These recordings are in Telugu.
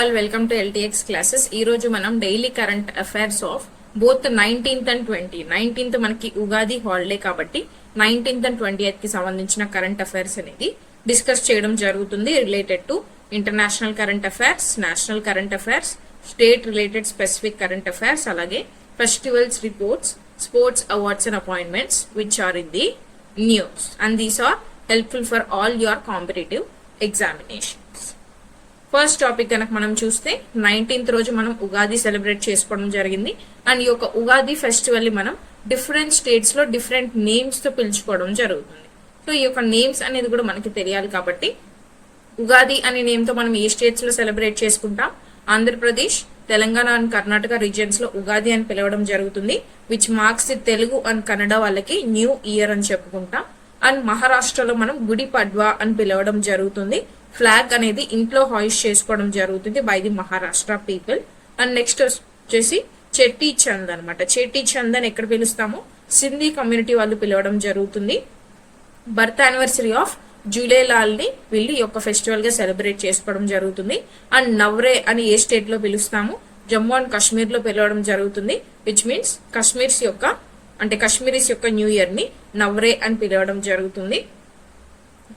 All welcome to LTX classes. ఈ రోజు మనం daily current affairs of both 19th and 20. 19th మనకి ఉగాది హాలిడే కాబట్టి 19th అండ్ 20th కి సంబంధించిన కరెంట్ అఫైర్స్ అనేది డిస్కస్ చేయడం జరుగుతుంది. Related to international current affairs, national current affairs, state related specific current affairs, అలాగే festivals reports, sports awards and appointments which are in the news, and these are helpful for all your competitive examinations. First topic కనుక మనం చూస్తే 19th రోజు మనం ఉగాది సెలబ్రేట్ చేసుకోవడం జరిగింది. అండ్ ఈ యొక్క ఉగాది ఫెస్టివల్ ని మనం డిఫరెంట్ స్టేట్స్ లో డిఫరెంట్ నేమ్స్ తో పిలుచుకోవడం జరుగుతుంది. సో ఈ యొక్క నేమ్స్ అనేది కూడా మనకి తెలియాలి కాబట్టి ఉగాది అనే నేమ్ తో మనం ఏ స్టేట్స్ లో సెలబ్రేట్ చేసుకుంటాం? ఆంధ్రప్రదేశ్, తెలంగాణ అండ్ కర్ణాటక రీజియన్స్ లో ఉగాది అని పిలవడం జరుగుతుంది, which marks the Telugu and Kannada వాళ్ళకి న్యూ ఇయర్ అని చెప్పుకుంటాం. అండ్ మహారాష్ట్రలో మనం గుడి పడ్వా అని పిలవడం జరుగుతుంది. ఫ్లాగ్ అనేది ఇంట్లో హాయిస్ట్ చేసుకోవడం జరుగుతుంది by the Maharashtra people. And next వచ్చేసి చెట్టి చంద్ అనమాట. చెట్టి చంద్ అని ఎక్కడ పిలుస్తామో సింధీ కమ్యూనిటీ వాళ్ళు పిలవడం జరుగుతుంది. బర్త్ యానివర్సరీ ఆఫ్ జూలేలాల్ ని వీళ్ళు ఈ యొక్క ఫెస్టివల్ గా సెలబ్రేట్ చేసుకోవడం జరుగుతుంది. అండ్ నవ్రే అని ఏ స్టేట్ లో పిలుస్తాము? జమ్మూ అండ్ కాశ్మీర్ లో పిలవడం జరుగుతుంది, విచ్ మీన్స్ కాశ్మీరీస్ యొక్క న్యూ ఇయర్ ని నవ్రే అని పిలవడం జరుగుతుంది.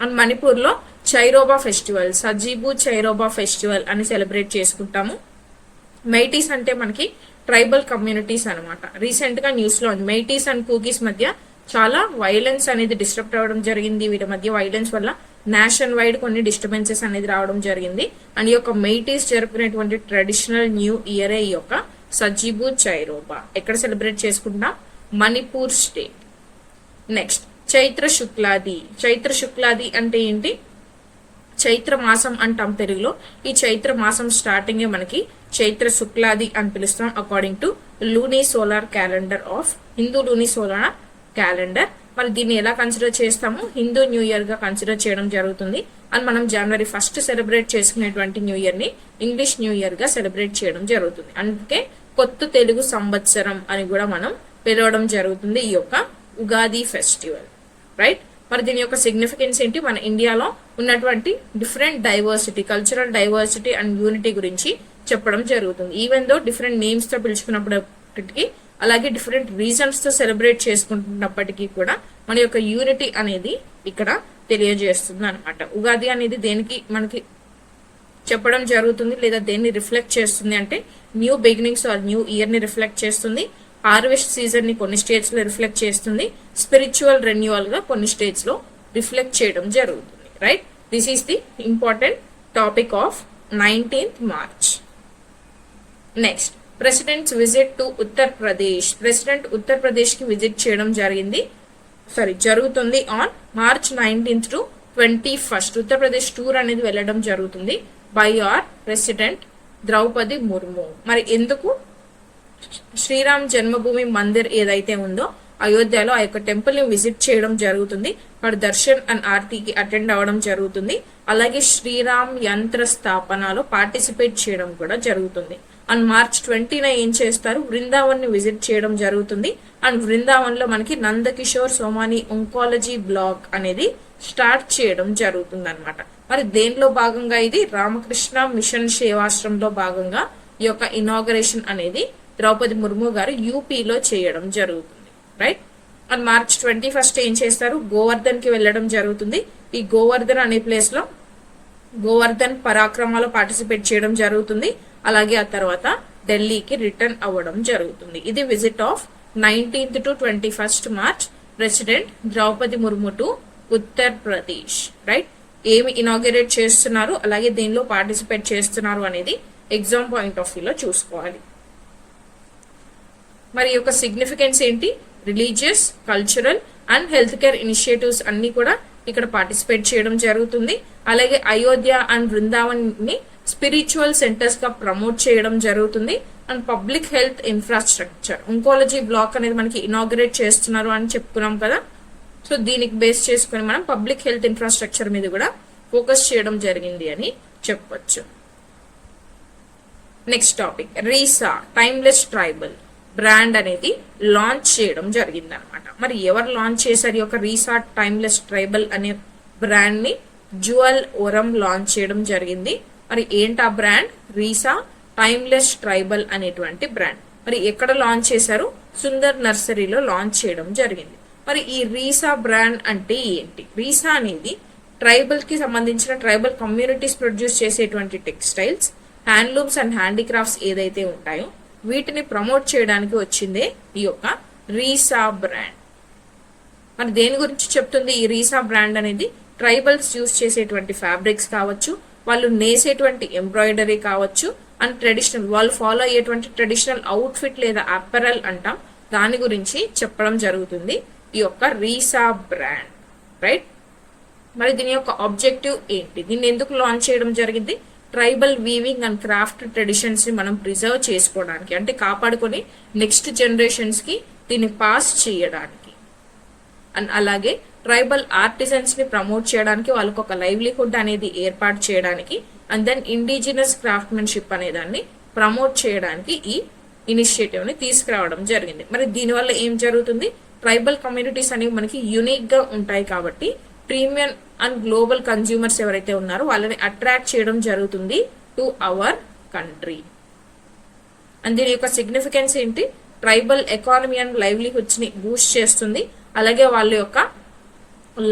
అండ్ మణిపూర్ లో చైరోబా ఫెస్టివల్, సజీబు చైరోబా ఫెస్టివల్ అని సెలబ్రేట్ చేసుకుంటాము. మైటీస్ అంటే మనకి ట్రైబల్ కమ్యూనిటీస్ అనమాట. రీసెంట్ గా న్యూస్ లో మైటీస్ అండ్ కూకీస్ మధ్య చాలా వైలెన్స్ అనేది డిస్టర్బ్ అవ్వడం జరిగింది. వీటి మధ్య వైలెన్స్ వల్ల నేషన్ వైడ్ కొన్ని డిస్టర్బెన్సెస్ అనేది రావడం జరిగింది. అండ్ ఈ యొక్క మైటీస్ జరుపుకునేటువంటి ట్రెడిషనల్ న్యూ ఇయర్ ఈ యొక్క సజీబు చైరోబా. ఎక్కడ సెలబ్రేట్ చేసుకుంటాం? మణిపూర్ స్టేట్. నెక్స్ట్ చైత్ర శుక్లాది. చైత్ర శుక్లాది అంటే ఏంటి? చైత్ర మాసం అంటాం తెలుగులో. ఈ చైత్ర మాసం స్టార్టింగ్ మనకి చైత్ర శుక్లాది అని పిలుస్తాం according to Looney solar calendar of Hindu Looney solar calendar. మరి దీన్ని ఎలా కన్సిడర్ చేస్తాము? హిందూ న్యూ ఇయర్ గా కన్సిడర్ చేయడం జరుగుతుంది. అండ్ మనం January 1st సెలబ్రేట్ చేసుకునేటువంటి న్యూ ఇయర్ ని ఇంగ్లీష్ న్యూ ఇయర్ గా సెలబ్రేట్ చేయడం జరుగుతుంది. అందుకే కొత్త తెలుగు సంవత్సరం అని కూడా మనం పిలవడం జరుగుతుంది ఈ యొక్క ఉగాది ఫెస్టివల్, రైట్? మరి దీని యొక్క సిగ్నిఫికెన్స్ ఏంటి? మన ఇండియాలో ఉన్నటువంటి different diversity, cultural diversity and unity గురించి చెప్పడం జరుగుతుంది. ఈవెన్ దో డిఫరెంట్ నేమ్స్ తో పిలుచుకున్నప్పటికీ, అలాగే డిఫరెంట్ రీజన్స్ తో సెలబ్రేట్ చేసుకుంటున్నప్పటికీ కూడా మన యొక్క యూనిటీ అనేది ఇక్కడ తెలియజేస్తుంది అనమాట. ఉగాది అనేది దేనికి మనకి చెప్పడం జరుగుతుంది లేదా దేన్ని రిఫ్లెక్ట్ చేస్తుంది అంటే new beginnings or new year ని రిఫ్లెక్ట్ చేస్తుంది. హార్వెస్ట్ సీజన్ ని కొన్ని స్టేట్స్ లో రిఫ్లెక్ట్ చేస్తుంది. స్పిరిచువల్ రెన్యువల్ గా కొన్ని స్టేట్స్ లో రిఫ్లెక్ట్ చేయడం జరుగుతుంది, right? This is the important topic of 19th March. Next president's visit to Uttar Pradesh. President Uttar Pradesh కి విజిట్ చేయడం జరుగుతుంది on March 19th to 21st. Uttar Pradesh tour అనేది వెళ్ళడం జరుగుతుంది by our president Droupadi Murmu. మరి ఎందుకు? శ్రీరామ్ జన్మభూమి మందిర్ ఏదైతే ఉందో అయోధ్యలో ఆ యొక్క టెంపుల్ ని విజిట్ చేయడం జరుగుతుంది. అక్కడ దర్శన్ అండ్ ఆర్తికి అటెండ్ అవ్వడం జరుగుతుంది. అలాగే శ్రీరామ్ యంత్ర స్థాపనలో పార్టిసిపేట్ చేయడం కూడా జరుగుతుంది. అండ్ March 20న ఏం చేస్తారు? బృందావన్ ని విజిట్ చేయడం జరుగుతుంది. అండ్ బృందావన్ లో మనకి నందకిషోర్ సోమాని ఒంకాలజీ బ్లాక్ అనేది స్టార్ట్ చేయడం జరుగుతుంది అనమాట. మరి దేనిలో భాగంగా ఇది? రామకృష్ణ మిషన్ సేవాశ్రమంలో భాగంగా ఈ యొక్క ఇనాగరేషన్ అనేది ద్రౌపది ముర్ము గారు యూపీలో చేయడం జరుగుతుంది, రైట్? అండ్ March 21st ఏం చేస్తారు? గోవర్ధన్ కి వెళ్ళడం జరుగుతుంది. ఈ గోవర్ధన్ అనే ప్లేస్ లో గోవర్ధన్ పరాక్రమాలో పార్టిసిపేట్ చేయడం జరుగుతుంది. అలాగే ఆ తర్వాత ఢిల్లీకి రిటర్న్ అవ్వడం జరుగుతుంది. ఇది visit of 19th to 21st March president Droupadi Murmu to Uttar Pradesh, right? ఏమి ఇనాగరేట్ చేస్తున్నారు, అలాగే దేనిలో పార్టిసిపేట్ చేస్తున్నారు అనేది ఎగ్జామ్ పాయింట్ ఆఫ్ వ్యూలో చూసుకోవాలి. మరి యొక్క సిగ్నిఫికెన్స్ ఏంటి? Religious, cultural and health care initiatives అన్ని కూడా ఇక్కడ పార్టిసిపేట్ చేయడం జరుగుతుంది. అలాగే అయోధ్య అండ్ బృందావన్ ని స్పిరిచువల్ సెంటర్స్ గా ప్రమోట్ చేయడం జరుగుతుంది. And public health infrastructure, oncology block అనేది మనకి ఇనాగరేట్ చేస్తున్నారు అని చెప్పుకున్నాం కదా. సో దీనికి బేస్ చేసుకుని మనం పబ్లిక్ హెల్త్ ఇన్ఫ్రాస్ట్రక్చర్ మీద కూడా ఫోకస్ చేయడం జరిగింది అని చెప్పొచ్చు. Next topic Risa timeless tribal brand అనేది లాంచ్ చేయడం జరిగింది అనమాట. మరి ఎవరు లాంచ్ చేశారు ఈ యొక్క రీసా టైమ్లెస్ ట్రైబల్ అనే బ్రాండ్ ని? జ్యువల్ ఓరం లాంచ్ చేయడం జరిగింది. మరి ఏంటి ఆ బ్రాండ్? రీసా టైమ్లెస్ ట్రైబల్ అనేటువంటి బ్రాండ్. మరి ఎక్కడ లాంచ్ చేశారు? సుందర్ నర్సరీలో లాంచ్ చేయడం జరిగింది. మరి ఈ రీసా బ్రాండ్ అంటే ఏంటి? రీసా అనేది ట్రైబల్ కి సంబంధించిన ట్రైబల్ కమ్యూనిటీస్ ప్రొడ్యూస్ చేసేటువంటి టెక్స్టైల్స్, హ్యాండ్లూమ్స్ అండ్ హ్యాండీక్రాఫ్ట్స్ ఏదైతే ఉంటాయో వీటిని ప్రమోట్ చేయడానికి వచ్చిందే ఈ యొక్క రీసా బ్రాండ్. మరి దేని గురించి చెప్తుంది ఈ రీసా బ్రాండ్ అనేది? ట్రైబల్స్ యూస్ చేసేటువంటి ఫ్యాబ్రిక్స్ కావచ్చు, వాళ్ళు నేసేటువంటి ఎంబ్రాయిడరీ కావచ్చు, అండ్ ట్రెడిషనల్ వాళ్ళు ఫాలో అయ్యేటువంటి ట్రెడిషనల్ అవుట్ఫిట్ లేదా అపెరల్ అంటాం, దాని గురించి చెప్పడం జరుగుతుంది ఈ యొక్క రీసా బ్రాండ్, రైట్? మరి దీని యొక్క ఆబ్జెక్టివ్ ఏంటి? దీన్ని ఎందుకు లాంచ్ చేయడం జరిగింది? Tribal weaving and craft traditions ని మనం ప్రిజర్వ్ చేసుకోవడానికి, అంటే కాపాడుకొని నెక్స్ట్ జనరేషన్స్ కి దీన్ని పాస్ చేయడానికి, అండ్ అలాగే ట్రైబల్ ఆర్టిజన్స్ ని ప్రమోట్ చేయడానికి, వాళ్ళకు ఒక లైవ్లీహుడ్ అనేది ఏర్పాటు చేయడానికి, అండ్ దెన్ ఇండిజినస్ క్రాఫ్ట్మెన్షిప్ అనే దాన్ని ప్రమోట్ చేయడానికి ఈ ఇనిషియేటివ్ ని తీసుకురావడం జరిగింది. మరి దీనివల్ల ఏం జరుగుతుంది? ట్రైబల్ కమ్యూనిటీస్ అనేవి మనకి యూనిక్ గా ఉంటాయి కాబట్టి ప్రీమియం అండ్ గ్లోబల్ కన్స్యూమర్స్ ఎవరైతే ఉన్నారో వాళ్ళని అట్రాక్ట్ చేయడం జరుగుతుంది టు అవర్ కంట్రీ. అండ్ దీని యొక్క సిగ్నిఫికెన్స్ ఏంటి? ట్రైబల్ ఎకానమీ అండ్ లైవ్లీహుడ్స్ ని బూస్ట్ చేస్తుంది, అలాగే వాళ్ళ యొక్క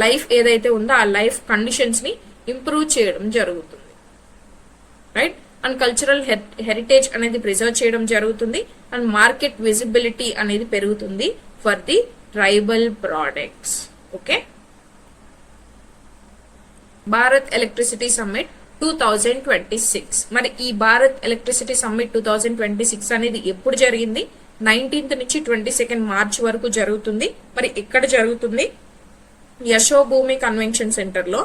లైఫ్ ఏదైతే ఉందో ఆ లైఫ్ కండిషన్స్ ని ఇంప్రూవ్ చేయడం జరుగుతుంది, రైట్? అండ్ కల్చరల్ హెరిటేజ్ అనేది ప్రిజర్వ్ చేయడం జరుగుతుంది, అండ్ మార్కెట్ విజిబిలిటీ అనేది పెరుగుతుంది for the tribal products. Okay, Bharat electricity summit 2026. మరి ఈ భారత్ ఎలక్ట్రిసిటీ సమ్మిట్ 2026 అనేది ఎప్పుడు జరిగింది? 19th నుంచి 22nd మార్చ్ వరకు జరుగుతుంది. మరి ఎక్కడ జరుగుతుంది? యశోభూమి కన్వెన్షన్ సెంటర్ లో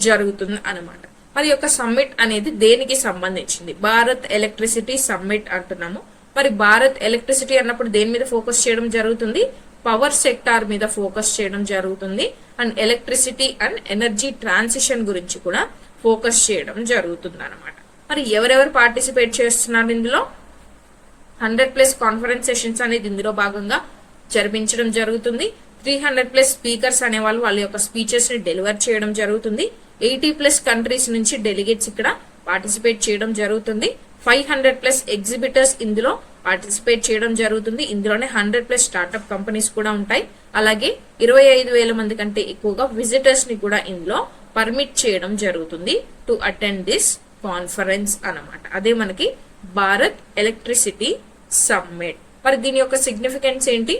జరుగుతుంది అన్నమాట. మరి యొక్క సమ్మిట్ అనేది దేనికి సంబంధించింది? భారత్ ఎలక్ట్రిసిటీ సమ్మిట్ అంటున్నాము. మరి భారత్ ఎలక్ట్రిసిటీ అన్నప్పుడు దేని మీద ఫోకస్ చేయడం జరుగుతుంది? పవర్ సెక్టార్ మీద ఫోకస్ చేయడం జరుగుతుంది, and electricity and energy transition గురించి కూడా ఫోకస్ చేయడం జరుగుతుంది అనమాట. మరి ఎవరెవరు పార్టిసిపేట్ చేస్తున్నారు ఇందులో? 100+ కాన్ఫరెన్స్ సెషన్స్ అనేది ఇందులో భాగంగా జరిపించడం జరుగుతుంది. 300+ స్పీకర్స్ అనే వాళ్ళు వాళ్ళ యొక్క స్పీచెస్ ని డెలివర్ చేయడం జరుగుతుంది. 80+ కంట్రీస్ నుంచి డెలిగేట్స్ ఇక్కడ పార్టిసిపేట్ చేయడం జరుగుతుంది. 500+ ఎగ్జిబిటర్స్ ఇందులో పార్టిసిపేట్ చేయడం జరుగుతుంది. ఇందులోనే 100+ స్టార్ట్అప్ కంపెనీస్ కూడా ఉంటాయి. అలాగే 25,000 మంది కంటే ఎక్కువగా విజిటర్స్ ని కూడా ఇందులో పర్మిట్ చేయడం జరుగుతుంది టు అటెండ్ దిస్ కాన్ఫరెన్స్ అన్నమాట. అదే మనకి భారత్ ఎలక్ట్రిసిటీ సమ్మిట్. మరి దీని యొక్క సిగ్నిఫికెన్స్ ఏంటి?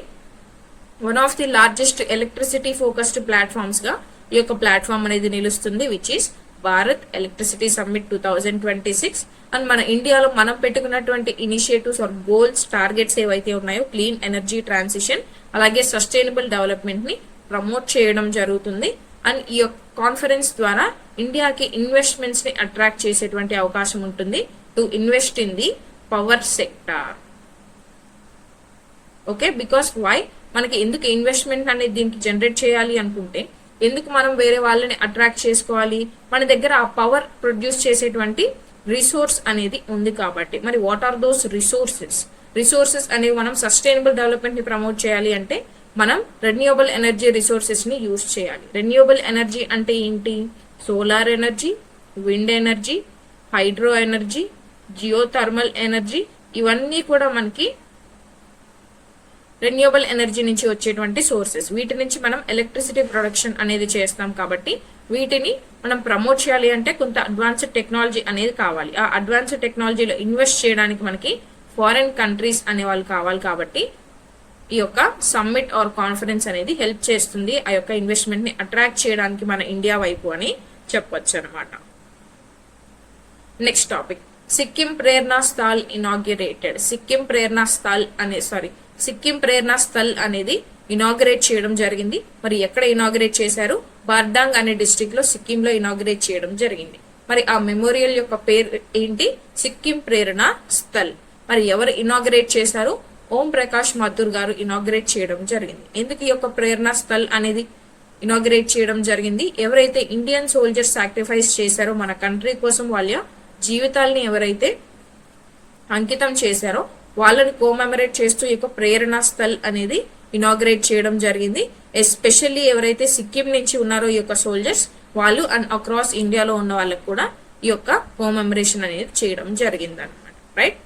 One of the largest electricity focused platforms గా ఈ యొక్క ప్లాట్ఫామ్ అనేది నిలుస్తుంది, which is Bharat electricity summit 2026. And మన ఇండియాలో మనం పెట్టుకున్నటువంటి ఇనిషియేటివ్స్ ఆర్ గోల్స్, టార్గెట్స్ ఏవైతే ఉన్నాయో క్లీన్ ఎనర్జీ ట్రాన్సిషన్ అలాగే సస్టైనబుల్ డెవలప్మెంట్ ని ప్రమోట్ చేయడం జరుగుతుంది. అండ్ ఈ యొక్క కాన్ఫరెన్స్ ద్వారా ఇండియాకి ఇన్వెస్ట్మెంట్స్ ని అట్రాక్ట్ చేసేటువంటి అవకాశం ఉంటుంది to invest in the power sector. Okay, because why మనకి ఎందుకు ఇన్వెస్ట్మెంట్ అనేది దీనికి జనరేట్ చేయాలి అనుకుంటే, ఎందుకు మనం వేరే వాళ్ళని అట్రాక్ట్ చేసుకోవాలి? మన దగ్గర ఆ పవర్ ప్రొడ్యూస్ చేసేటువంటి రిసోర్స్ అనేది ఉంది కాబట్టి. మరి వాట్ ఆర్ దోస్ రిసోర్సెస్ అనేవి మనం సస్టైనబుల్ డెవలప్మెంట్ ని ప్రమోట్ చేయాలి అంటే మనం రెన్యూవబుల్ ఎనర్జీ రిసోర్సెస్ ని యూజ్ చేయాలి. రెన్యూవబుల్ ఎనర్జీ అంటే ఏంటి? Solar energy, wind energy, hydro energy, geothermal energy, ఇవన్నీ కూడా మనకి రెన్యూవబుల్ ఎనర్జీ నుంచి వచ్చేటువంటి సోర్సెస్. వీటి నుంచి మనం ఎలక్ట్రిసిటీ ప్రొడక్షన్ అనేది చేస్తాం కాబట్టి వీటిని మనం ప్రమోట్ చేయాలి అంటే కొంత అడ్వాన్స్డ్ టెక్నాలజీ అనేది కావాలి. ఆ అడ్వాన్స్డ్ టెక్నాలజీలో ఇన్వెస్ట్ చేయడానికి మనకి ఫారెన్ కంట్రీస్ అనే వాళ్ళు కావాలి కాబట్టి ఈ యొక్క సమ్మిట్ ఆర్ కాన్ఫరెన్స్ అనేది హెల్ప్ చేస్తుంది ఆ యొక్క ఇన్వెస్ట్మెంట్ ని అట్రాక్ట్ చేయడానికి మన ఇండియా వైపు అని చెప్పొచ్చు అనమాట. Next topic, Sikkim Prerna Sthal inaugurated. Sikkim Prerna Sthal అనేది ఇనాగ్రేట్ చేయడం జరిగింది. మరి ఎక్కడ ఇనాగ్రేట్ చేశారు? బార్డాంగ్ అనే డిస్ట్రిక్ట్ లో సిక్కిం లో ఇనాగ్రేట్ చేయడం జరిగింది. మరి ఆ మెమోరియల్ యొక్క పేరు ఏంటి? సిక్కిం ప్రేరణా స్థల్. మరి ఎవరు ఇనాగ్రేట్ చేశారు? ఓం ప్రకాష్ మాథుర్ గారు ఇనాగ్రేట్ చేయడం జరిగింది. ఎందుకు ఈ యొక్క ప్రేరణా స్థల్ అనేది ఇనాగ్రేట్ చేయడం జరిగింది? ఎవరైతే ఇండియన్ సోల్జర్స్ సాక్రిఫైస్ చేశారో మన కంట్రీ కోసం, వాళ్ళ జీవితాలని ఎవరైతే అంకితం చేశారో వాళ్ళని కోమెమరేట్ చేస్తూ ఈ యొక్క ప్రేరణా స్థల్ అనేది ఇనాగ్రేట్ చేయడం జరిగింది. ఎస్పెషల్లీ ఎవరైతే సిక్కిం నుంచి ఉన్నారో ఈ యొక్క సోల్జర్స్, వాళ్ళు అండ్ అక్రాస్ ఇండియాలో ఉన్న వాళ్ళకి కూడా ఈ యొక్క కోమెమరేషన్ అనేది చేయడం జరిగింది అనమాట. రైట్,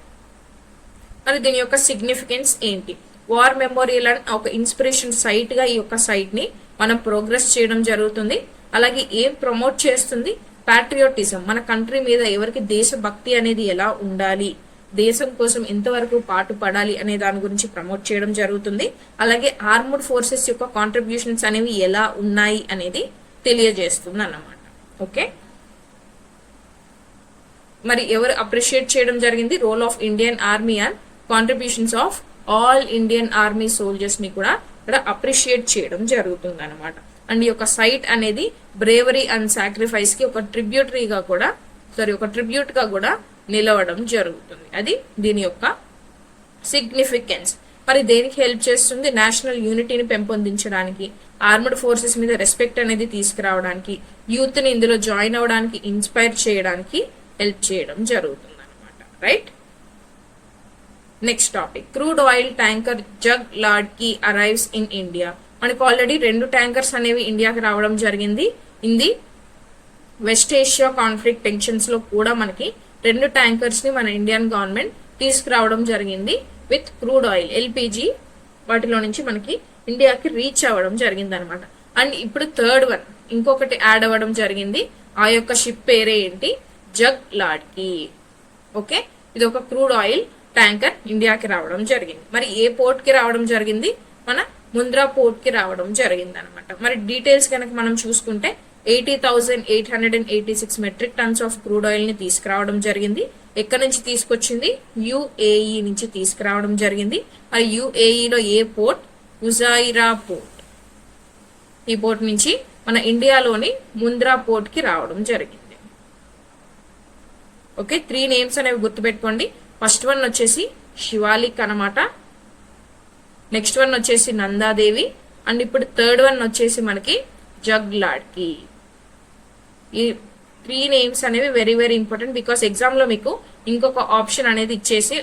మరి దీని యొక్క సిగ్నిఫికెన్స్ ఏంటి? వార్ మెమోరియల్ అండ్ ఒక ఇన్స్పిరేషన్ సైట్ గా ఈ యొక్క సైట్ ని మనం ప్రోగ్రెస్ చేయడం జరుగుతుంది. అలాగే ఏం ప్రమోట్ చేస్తుంది? పాట్రియోటిజం, మన కంట్రీ మీద ఎవరికి దేశభక్తి అనేది ఎలా ఉండాలి, దేశం కోసం ఎంతవరకు పాటు పడాలి అనే దాని గురించి ప్రమోట్ చేయడం జరుగుతుంది. అలాగే ఆర్మ్డ్ ఫోర్సెస్ యొక్క కాంట్రిబ్యూషన్స్ అనేవి ఎలా ఉన్నాయి అనేది తెలియజేస్తుంది అన్నమాట. ఓకే, మరి ఎవరు అప్రిషియేట్ చేయడం జరిగింది? Role of Indian army and contributions of all Indian army soldiers ని కూడా ఇక్కడ అప్రిషియేట్ చేయడం జరుగుతుంది అనమాట. అండ్ ఈ యొక్క సైట్ అనేది బ్రేవరీ అండ్ సాక్రిఫైస్ కి ఒక ట్రిబ్యూట్ గా కూడా నిలవడం జరుగుతుంది. అది దీని యొక్క సిగ్నిఫికెన్స్. మరి దేనికి హెల్ప్ చేస్తుంది? నేషనల్ యూనిటీని పెంపొందించడానికి, ఆర్మ్డ్ ఫోర్సెస్ మీద రెస్పెక్ట్ అనేది తీసుకురావడానికి, యూత్ ని ఇందులో జాయిన్ అవడానికి, ఇన్స్పైర్ చేయడానికి హెల్ప్ చేయడం జరుగుతుంది అనమాట. Right, next topic, crude oil tanker jug lord కి అరైవ్స్ ఇన్ ఇండియా. మనకు ఆల్రెడీ 2 ట్యాంకర్స్ అనేవి ఇండియాకి రావడం జరిగింది. ఇది వెస్ట్ ఏషియా కాన్ఫ్లిక్ట్ టెన్షన్స్ లో కూడా మనకి 2 ట్యాంకర్స్ ని మన ఇండియన్ గవర్నమెంట్ తీసుకురావడం జరిగింది విత్ క్రూడ్ ఆయిల్, ఎల్పిజి వాటిలో నుంచి మనకి ఇండియాకి రీచ్ అవ్వడం జరిగింది అనమాట. అండ్ ఇప్పుడు థర్డ్ వన్ ఇంకొకటి యాడ్ అవ్వడం జరిగింది. ఆ యొక్క షిప్ పేరే ఏంటి? జగ్ లార్డ్ కి. ఓకే, ఇది ఒక క్రూడ్ ఆయిల్ ట్యాంకర్ ఇండియాకి రావడం జరిగింది. మరి ఏ పోర్ట్ కి రావడం జరిగింది? మన ముంద్రా పోర్ట్ కి రావడం జరిగింది అనమాట. మరి డీటెయిల్స్ కనుక మనం చూసుకుంటే 80,886 metric tons of crude oil ని తీసుకురావడం జరిగింది. ఎక్కడి నుంచి తీసుకొచ్చింది? యుఏఈ నుంచి తీసుకురావడం జరిగింది. మరి యుఏఈలో ఏ పోర్ట్? ఉజైరా పోర్ట్. ఈ పోర్ట్ నుంచి మన ఇండియాలోని ముంద్రా పోర్ట్ కి రావడం జరిగింది. ఓకే, 3 నేమ్స్ అనేవి గుర్తుపెట్టుకోండి. ఫస్ట్ వన్ వచ్చేసి శివాలిక్ అనమాట, నెక్స్ట్ వన్ వచ్చేసి నందాదేవి, అండ్ ఇప్పుడు థర్డ్ వన్ వచ్చేసి మనకి జగ్ లార్డ్ కి. ఈ 3 నేమ్స్ అనేవి very very important. Because exam లో మీకు ఇంకొక ఆప్షన్ అనేది ఇచ్చేసి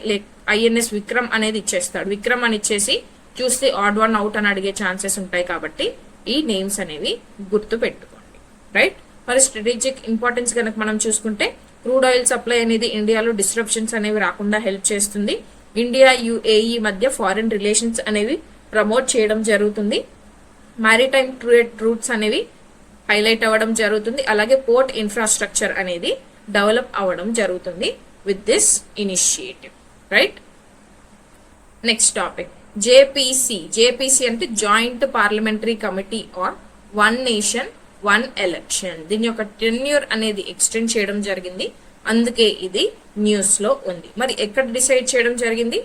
ఐఎన్ఎస్ విక్రమ్ అనేది ఇచ్చేస్తాడు. విక్రమ్ అని ఇచ్చేసి చూస్తే ఆడ్ వన్ అవుట్ అని అడిగే ఛాన్సెస్ ఉంటాయి. కాబట్టి ఈ నేమ్స్ అనేవి గుర్తు పెట్టుకోండి. రైట్, మరి స్ట్రాటజిక్ ఇంపార్టెన్స్ కనుక మనం చూసుకుంటే క్రూడ్ ఆయిల్ సప్లై అనేది ఇండియాలో డిస్ట్రప్షన్స్ అనేవి రాకుండా హెల్ప్ చేస్తుంది. ఇండియా యుఏఈ మధ్య ఫారిన్ రిలేషన్స్ అనేవి ప్రమోట్ చేయడం జరుగుతుంది. మారిటైమ్ ట్రేడ్ రూట్స్ అనేవి హైలైట్ అవ్వడం జరుగుతుంది. అలాగే పోర్ట్ ఇన్ఫ్రాస్ట్రక్చర్ అనేది డెవలప్ అవ్వడం జరుగుతుంది with this initiative. Right, next topic JPC అంటే joint parliamentary committee on one nation one election. దీని యొక్క టెన్యూర్ అనేది ఎక్స్టెండ్ చేయడం జరిగింది. అందుకే ఇది న్యూస్ లో ఉంది. మరి ఎక్కడ డిసైడ్ చేయడం జరిగింది?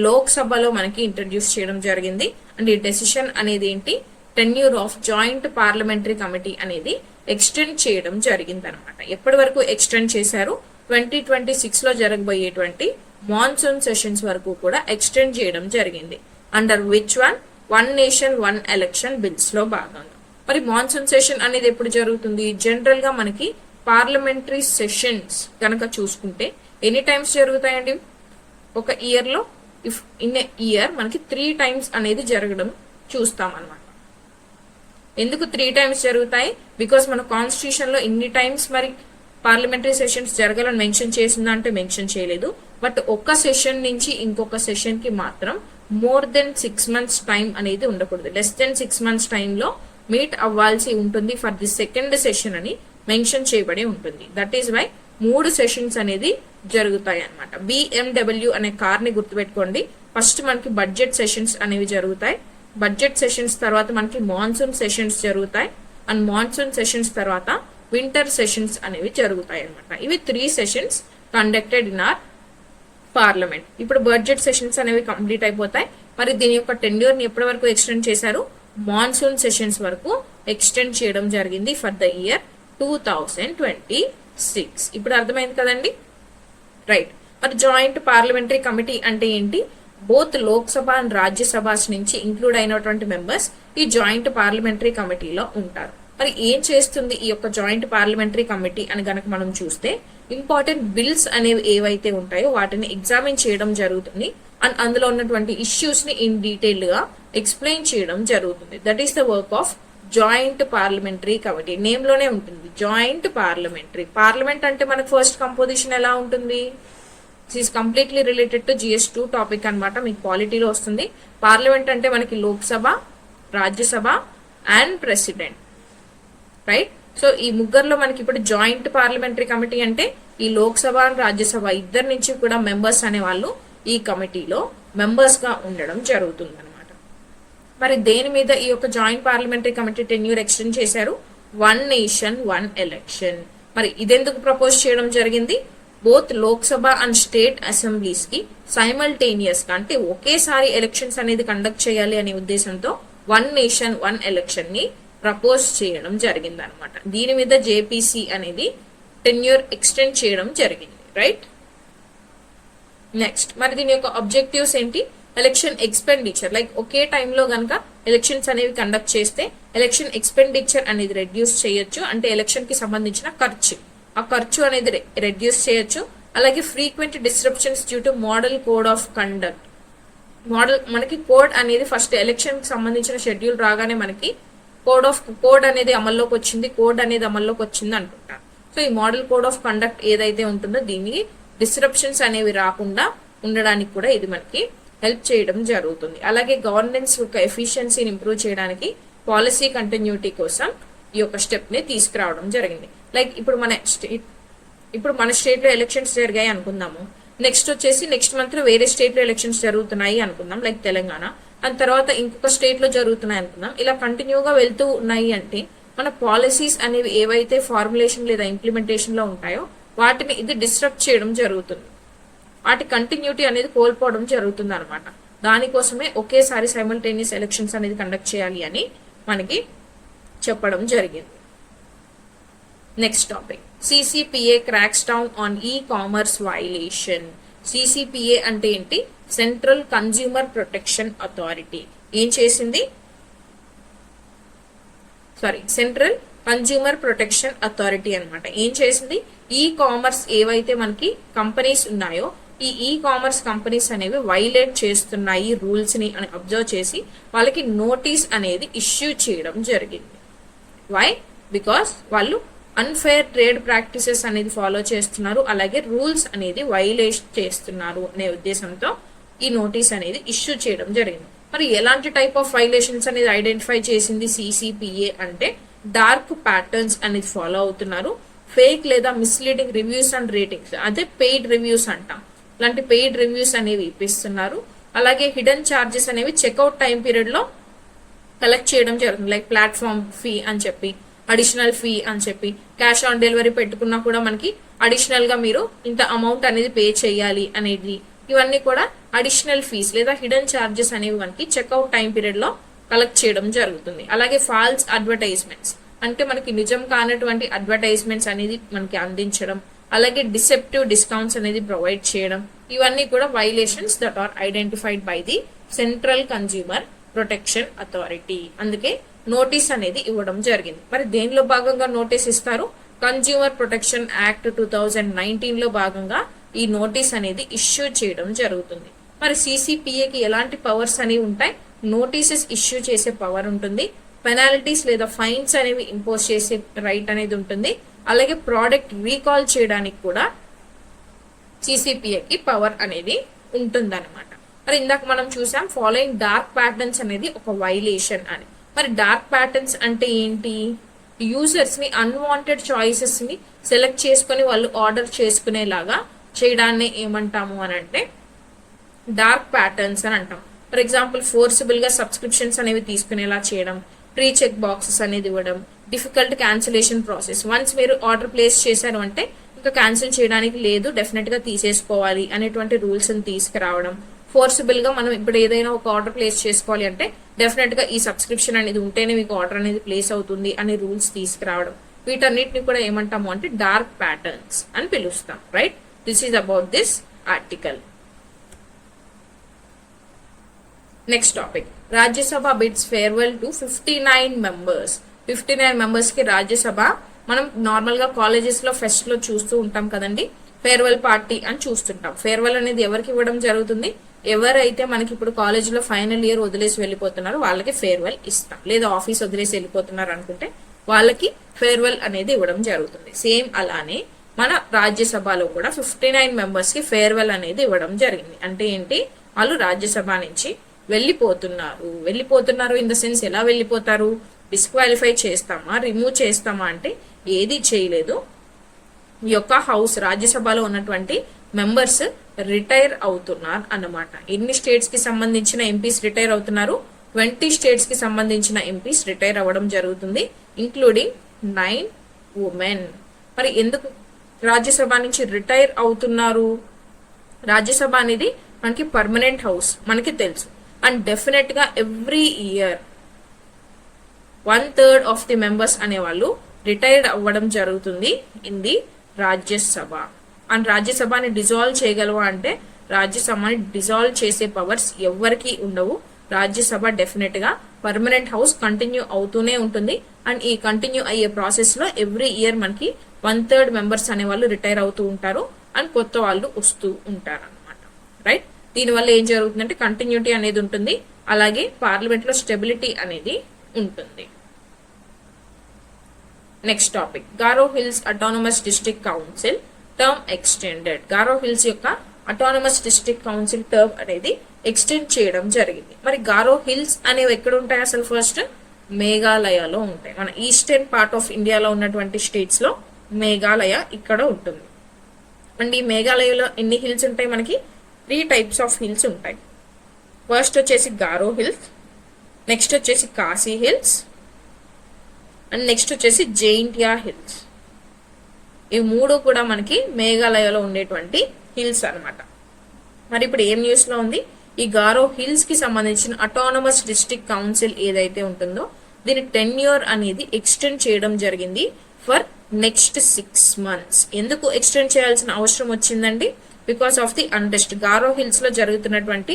లోక్ సభలో మనకి ఇంట్రడ్యూస్ చేయడం జరిగింది. అండ్ ఈ డెసిషన్ అనేది ఏంటి? Tenure of joint parliamentary committee అనేది ఎక్స్టెండ్ చేయడం జరిగింది అనమాట. ఎప్పటి వరకు ఎక్స్టెండ్ చేశారు? 2026 లో జరగబోయేటువంటి మాన్సూన్ సెషన్స్ వరకు కూడా ఎక్స్టెండ్ చేయడం జరిగింది. Under which one nation one election bills లో భాగంగా. మరి మాన్సూన్ సెషన్ అనేది ఎప్పుడు జరుగుతుంది? జనరల్ గా మనకి పార్లమెంటరీ సెషన్స్ కనుక చూసుకుంటే ఎనీ టైమ్స్ జరుగుతాయండి ఒక ఇయర్ లో? ఇఫ్ ఇన్ ఏ ఇయర్ మనకి 3 times అనేది జరగడం చూస్తాం అనమాట. ఎందుకు 3 times జరుగుతాయి? బికాస్ మన కాన్స్టిట్యూషన్ లో ఇన్ని టైమ్స్ మరి పార్లమెంటరీ సెషన్స్ జరగాలని మెన్షన్ చేసిందా అంటే మెన్షన్ చేయలేదు. బట్ ఒక సెషన్ నుంచి ఇంకొక సెషన్ కి మాత్రం మోర్ దెన్ 6 months టైం అనేది ఉండకూడదు. లెస్ దెన్ 6 months టైంలో మీట్ అవ్వాల్సి ఉంటుంది ఫర్ ది సెకండ్ సెషన్ అని మెన్షన్ చేయబడి ఉంటుంది. దట్ ఈస్ వై 3 సెషన్స్ అనేది జరుగుతాయి అనమాట. BMW అనే కార్ ని గుర్తుపెట్టుకోండి. ఫస్ట్ మనకి బడ్జెట్ సెషన్స్ అనేవి జరుగుతాయి. బడ్జెట్ సెషన్స్ తర్వాత మనకి మాన్సూన్ సెషన్స్ జరుగుతాయి. అండ్ మాన్సూన్ సెషన్స్ తర్వాత వింటర్ సెషన్స్ అనేవి జరుగుతాయి అనమాట. ఇవి 3 sessions conducted in are parliament. ఇప్పుడు బడ్జెట్ సెషన్స్ అనేవి కంప్లీట్ అయిపోతాయి. మరి దీని యొక్క టెన్యూర్ ని ఎప్పటి వరకు ఎక్స్టెండ్ చేశారు? మాన్సూన్ సెషన్స్ వరకు ఎక్స్టెండ్ చేయడం జరిగింది ఫర్ ద ఇయర్ 2026. ఇప్పుడు అర్థమైంది కదండి. రైట్, మరి జాయింట్ పార్లమెంటరీ కమిటీ అంటే ఏంటి? బోత్ లోక్సభ అండ్ రాజ్యసభ నుంచి ఇంక్లూడ్ అయినటువంటి మెంబర్స్ ఈ జాయింట్ పార్లమెంటరీ కమిటీలో ఉంటారు. మరి ఏం చేస్తుంది ఈ యొక్క జాయింట్ పార్లమెంటరీ కమిటీ అని గనక మనం చూస్తే ఇంపార్టెంట్ బిల్స్ అనేవి ఏవైతే ఉంటాయో వాటిని ఎగ్జామిన్ చేయడం జరుగుతుంది. అండ్ అందులో ఉన్నటువంటి ఇష్యూస్ ని ఇన్ డీటెయిల్ గా ఎక్స్ప్లెయిన్ చేయడం జరుగుతుంది. That is the work of joint parliamentary committee. Name లోనే ఉంటుంది జాయింట్ పార్లమెంటరీ. పార్లమెంట్ అంటే మనకు ఫస్ట్ కంపోజిషన్ ఎలా ఉంటుంది? This is completely related to GS2 topic అనమాట, మీకు పాలిటీలో వస్తుంది. పార్లమెంట్ అంటే మనకి Lok Sabha, Rajya Sabha and president, right? So ఈ ముగ్గురులో మనకి ఇప్పుడు జాయింట్ పార్లమెంటరీ కమిటీ అంటే ఈ లోక్సభ అండ్ రాజ్యసభ ఇద్దరి నుంచి కూడా మెంబర్స్ అనే వాళ్ళు ఈ కమిటీలో మెంబర్స్ గా ఉండడం జరుగుతుంది అనమాట. మరి దేని మీద ఈ యొక్క joint parliamentary committee tenure extend చేశారు? 1 నేషన్ 1 ఎలక్షన్. మరి ఇదెందుకు ప్రపోజ్ చేయడం జరిగింది? Both Lok Sabha and state assemblies కి సైమల్టేనియస్ గా అంటే ఒకేసారి ఎలక్షన్స్ అనేది కండక్ట్ చేయాలి అనే ఉద్దేశంతో 1 నేషన్ 1 ఎలక్షన్ ని ప్రపోజ్ చేయడం జరిగింది అనమాట. దీని మీద JPC అనేది టెన్యూర్ ఎక్స్టెండ్ చేయడం జరిగింది, రైట్? నెక్స్ట్ మరి దీని యొక్క ఆబ్జెక్టివ్స్ ఏంటి? ఎలక్షన్ ఎక్స్పెండిచర్, లైక్ ఒకే టైంలో గనక ఎలక్షన్స్ అనేవి కండక్ట్ చేస్తే ఎలక్షన్ ఎక్స్పెండిచర్ అనేది రెడ్యూస్ చేయొచ్చు. అంటే ఎలక్షన్ కి సంబంధించిన ఖర్చు, ఆ ఖర్చు అనేది రెడ్యూస్ చేయొచ్చు. అలాగే frequent disruptions due to model code of conduct. మనకి కోడ్ అనేది ఫస్ట్ ఎలక్షన్ కి సంబంధించిన షెడ్యూల్ రాగానే మనకి కోడ్ అనేది అమల్లోకి వచ్చింది అనుకుంటా. సో ఈ మోడల్ కోడ్ ఆఫ్ కండక్ట్ ఏదైతే ఉంటుందో దీనికి డిస్రప్షన్స్ అనేవి రాకుండా ఉండడానికి కూడా ఇది మనకి హెల్ప్ చేయడం జరుగుతుంది. అలాగే గవర్నెన్స్ యొక్క ఎఫిషియన్సీని ఇంప్రూవ్ చేయడానికి పాలసీ కంటిన్యూటీ కోసం ఈ యొక్క స్టెప్ ని తీసుకురావడం జరిగింది. లైక్ ఇప్పుడు మన స్టేట్ లో ఎలక్షన్స్ జరిగాయి అనుకుందాము. నెక్స్ట్ మంత్ లో వేరే స్టేట్ లో ఎలక్షన్స్ జరుగుతున్నాయి అనుకుందాం, లైక్ తెలంగాణ. అండ్ తర్వాత ఇంకొక స్టేట్ లో జరుగుతున్నాయి అనుకుందాం. ఇలా కంటిన్యూగా వెళ్తూ ఉన్నాయి అంటే మన పాలసీస్ అనేవి ఏవైతే ఫార్ములేషన్ లేదా ఇంప్లిమెంటేషన్ లో ఉంటాయో వాటిని ఇది డిస్టర్బ్ చేయడం జరుగుతుంది. వాటి కంటిన్యూటీ అనేది కోల్పోవడం జరుగుతుంది అనమాట. దానికోసమే ఒకేసారి సైమల్టేనియస్ ఎలక్షన్స్ అనేది కండక్ట్ చేయాలి అని మనకి చెప్పడం జరిగింది. Next topic, CCPA cracks down on commerce violation. CCPA అంటే ఏంటి? సెంట్రల్ కన్స్యూమర్ ప్రొటెక్షన్ అథారిటీ ఏం చేసింది? సెంట్రల్ కన్స్యూమర్ ప్రొటెక్షన్ అథారిటీ అనమాట. ఏం చేసింది? కామర్స్ ఏవైతే మనకి కంపెనీస్ ఉన్నాయో ఈ కామర్స్ కంపెనీస్ అనేవి వైలేట్ చేస్తున్నాయి రూల్స్ ని అని అబ్జర్వ్ చేసి వాళ్ళకి నోటీస్ అనేది ఇష్యూ చేయడం జరిగింది. వై? బికాస్ వాళ్ళు అన్ఫేర్ ట్రేడ్ ప్రాక్టీసెస్ అనేది ఫాలో చేస్తున్నారు, అలాగే రూల్స్ అనేది వైలేట్ చేస్తున్నారు అనే ఉద్దేశంతో ఈ నోటీస్ అనేది ఇష్యూ చేయడం జరిగింది. మరి ఎలాంటి టైప్ ఆఫ్ వైలేషన్స్ అనేది ఐడెంటిఫై చేసింది CCPA అంటే డార్క్ ప్యాటర్న్స్ అనేది ఫాలో అవుతున్నారు, ఫేక్ లేదా మిస్లీడింగ్ రివ్యూస్ అండ్ రేటింగ్స్, అదే పెయిడ్ రివ్యూస్ అంటాం, ఇలాంటి పెయిడ్ రివ్యూస్ అనేవి ఇప్పిస్తున్నారు. అలాగే హిడెన్ చార్జెస్ అనేవి చెక్అవుట్ టైం పీరియడ్ లో కలెక్ట్ చేయడం జరుగుతుంది, లైక్ ప్లాట్ఫామ్ ఫీ అని చెప్పి, అడిషనల్ ఫీ అని చెప్పి, క్యాష్ ఆన్ డెలివరీ పెట్టుకున్నా కూడా మనకి అడిషనల్ గా మీరు ఇంత అమౌంట్ అనేది పే చేయాలి అనేది, ఇవన్నీ కూడా అడిషనల్ ఫీస్ లేదా హిడెన్ చార్జెస్ అనేవి మనకి చెక్అవుట్ టైం పీరియడ్ లో కలెక్ట్ చేయడం జరుగుతుంది. అలాగే ఫాల్స్ అడ్వర్టైజ్మెంట్స్ అంటే మనకి నిజం కానటువంటి అడ్వర్టైజ్మెంట్స్ అనేది మనకి అందించడం, అలాగే డిసెప్టివ్ డిస్కౌంట్స్ అనేది ప్రొవైడ్ చేయడం, ఇవన్నీ కూడా violations that are identified by the central consumer protection authority. అందుకే నోటీస్ అనేది ఇవ్వడం జరిగింది. మరి దేనిలో భాగంగా నోటీస్ ఇస్తారు? కన్స్యూమర్ ప్రొటెక్షన్ యాక్ట్ 2019 లో భాగంగా ఈ నోటీస్ అనేది ఇష్యూ చేయడం జరుగుతుంది. మరి CCPAకి ఎలాంటి పవర్స్ అనేవి ఉంటాయి? నోటీసెస్ ఇష్యూ చేసే పవర్ ఉంటుంది, పెనాల్టీస్ లేదా ఫైన్స్ అనేవి ఇంపోజ్ చేసే రైట్ అనేది ఉంటుంది, అలాగే ప్రోడక్ట్ రీకాల్ చేయడానికి కూడా CCPAకి పవర్ అనేది ఉంటుందన్నమాట. మరి ఇందాక మనం చూసాం ఫాలోయింగ్ డార్క్ ప్యాటర్న్స్ అనేది ఒక వైలేషన్ అని. మరి డార్క్ ప్యాటర్న్స్ అంటే ఏంటి? యూజర్స్ ని అన్వాంటెడ్ చాయిసెస్ ని సెలెక్ట్ చేసుకుని వాళ్ళు ఆర్డర్ చేసుకునేలాగా చేయడాన్ని ఏమంటాము అని అంటే డార్క్ ప్యాటర్న్స్ అని అంటాం. ఫర్ ఎగ్జాంపుల్ ఫోర్సిబుల్ గా సబ్స్క్రిప్షన్స్ అనేవి తీసుకునేలా చేయడం, ప్రీ చెక్ బాక్సెస్ అనేది ఇవ్వడం, డిఫికల్ట్ క్యాన్సిలేషన్ ప్రాసెస్. వన్స్ మీరు ఆర్డర్ ప్లేస్ చేశారు అంటే ఇంకా క్యాన్సిల్ చేయడానికి లేదు, డెఫినెట్ గా తీసేసుకోవాలి అనేటువంటి రూల్స్ ని తీసుకురావడం. ఫోర్సిబుల్ గా మనం ఇప్పుడు ఏదైనా ఒక ఆర్డర్ ప్లేస్ చేసుకోవాలి అంటే డెఫినెట్ గా ఈ సబ్స్క్రిప్షన్ అనేది ఉంటేనే మీకు ఆర్డర్ అనేది ప్లేస్ అవుతుంది అనే రూల్స్ తీసుకురావడం. వీటన్నిటిని కూడా ఏమంటాము అంటే డార్క్ ప్యాటర్న్స్ అని పిలుస్తాం, right? This is about this article. Next topic, Rajya Sabha bids farewell to 59 members. 59 members కి రాజ్యసభ మనం నార్మల్ గా కాలేజెస్ లో ఫెస్ట్ లో చూస్తూ ఉంటాం కదండి, ఫేర్వెల్ పార్టీ అని చూస్తుంటాం. ఫేర్వెల్ అనేది ఎవరికి ఇవ్వడం జరుగుతుంది? ఎవరైతే మనకి ఇప్పుడు కాలేజీలో ఫైనల్ ఇయర్ వదిలేసి వెళ్ళిపోతున్నారో వాళ్ళకి ఫేర్వెల్ ఇస్తాం, లేదా ఆఫీస్ వదిలేసి వెళ్ళిపోతున్నారు అనుకుంటే వాళ్ళకి ఫేర్వెల్ అనేది ఇవ్వడం జరుగుతుంది. సేమ్ అలానే మన రాజ్యసభలో కూడా 59 మెంబర్స్ కి ఫేర్వెల్ అనేది ఇవ్వడం జరిగింది. అంటే ఏంటి, వాళ్ళు రాజ్యసభ నుంచి వెళ్ళిపోతున్నారు ఇన్ ద సెన్స్ ఎలా వెళ్ళిపోతారు, డిస్క్వాలిఫై చేస్తామా రిమూవ్ చేస్తామా అంటే ఏది చేయలేదు. ఈ యొక్క హౌస్ రాజ్యసభలో ఉన్నటువంటి మెంబర్స్ రిటైర్ అవుతున్నారు అన్నమాట. ఎన్ని స్టేట్స్ కి సంబంధించిన ఎంపీస్ రిటైర్ అవుతున్నారు, 20 స్టేట్స్ కి సంబంధించిన ఎంపీస్ రిటైర్ అవ్వడం జరుగుతుంది, ఇంక్లూడింగ్ 9 ఉమెన్. మరి ఎందుకు రాజ్యసభ నుంచి రిటైర్ అవుతున్నారు? రాజ్యసభ అనేది మనకి పర్మనెంట్ హౌస్ మనకి తెలుసు. అండ్ డెఫినెట్ గా every year 1/3 of the members అనేవాళ్ళు రిటైర్డ్ అవ్వడం జరుగుతుంది ఇన్ ది రాజ్యసభ. అండ్ రాజ్యసభని డిజాల్వ్ చేయగలవా అంటే రాజ్యసభని డిజాల్వ్ చేసే పవర్స్ ఎవరికి ఉండవు. రాజ్యసభ డెఫినెట్ గా పర్మనెంట్ హౌస్ కంటిన్యూ అవుతూనే ఉంటుంది. అండ్ ఈ కంటిన్యూ అయ్యే ప్రాసెస్ లో ఎవ్రీ ఇయర్ మనకి 1/3 మెంబర్స్ అనే వాళ్ళు రిటైర్ అవుతూ ఉంటారు అండ్ కొత్త వాళ్ళు వస్తూ ఉంటారు అనమాట. రైట్, దీనివల్ల ఏం జరుగుతుందంటే కంటిన్యూటీ అనేది ఉంటుంది, అలాగే పార్లమెంట్ లో స్టెబిలిటీ అనేది ఉంటుంది. Next topic, Garo Hills autonomous district council term extended. Garo Hills యొక్క అటానమస్ డిస్ట్రిక్ట్ కౌన్సిల్ టర్మ్ అనేది ఎక్స్టెండ్ చేయడం జరిగింది. మరి గారో హిల్స్ అనేవి ఎక్కడ ఉంటాయి? అసలు ఫస్ట్ మేఘాలయలో ఉంటాయి. మన ఈస్టర్న్ పార్ట్ ఆఫ్ ఇండియాలో ఉన్నటువంటి స్టేట్స్ లో మేఘాలయ ఇక్కడ ఉంటుంది. అండ్ ఈ మేఘాలయలో ఎన్ని హిల్స్ ఉంటాయి? మనకి 3 టైప్స్ ఆఫ్ హిల్స్ ఉంటాయి. ఫస్ట్ వచ్చేసి గారో హిల్స్, నెక్స్ట్ వచ్చేసి కాశీ హిల్స్, అండ్ నెక్స్ట్ వచ్చేసి జైంటియా హిల్స్. ఈ 3 కూడా మనకి మేఘాలయలో ఉండేటువంటి హిల్స్ అన్నమాట. మరి ఇప్పుడు ఏం న్యూస్ లో ఉంది? ఈ గారో హిల్స్ కి సంబంధించిన అటానమస్ డిస్ట్రిక్ట్ కౌన్సిల్ ఏదైతే ఉంటుందో దీని టెన్యూర్ అనేది ఎక్స్టెండ్ చేయడం జరిగింది ఫర్ నెక్స్ట్ 6 months. ఎందుకు ఎక్స్టెండ్ చేయాల్సిన అవసరం వచ్చిందండి? Because of the unrest Garo Hills లో జరుగుతున్నటువంటి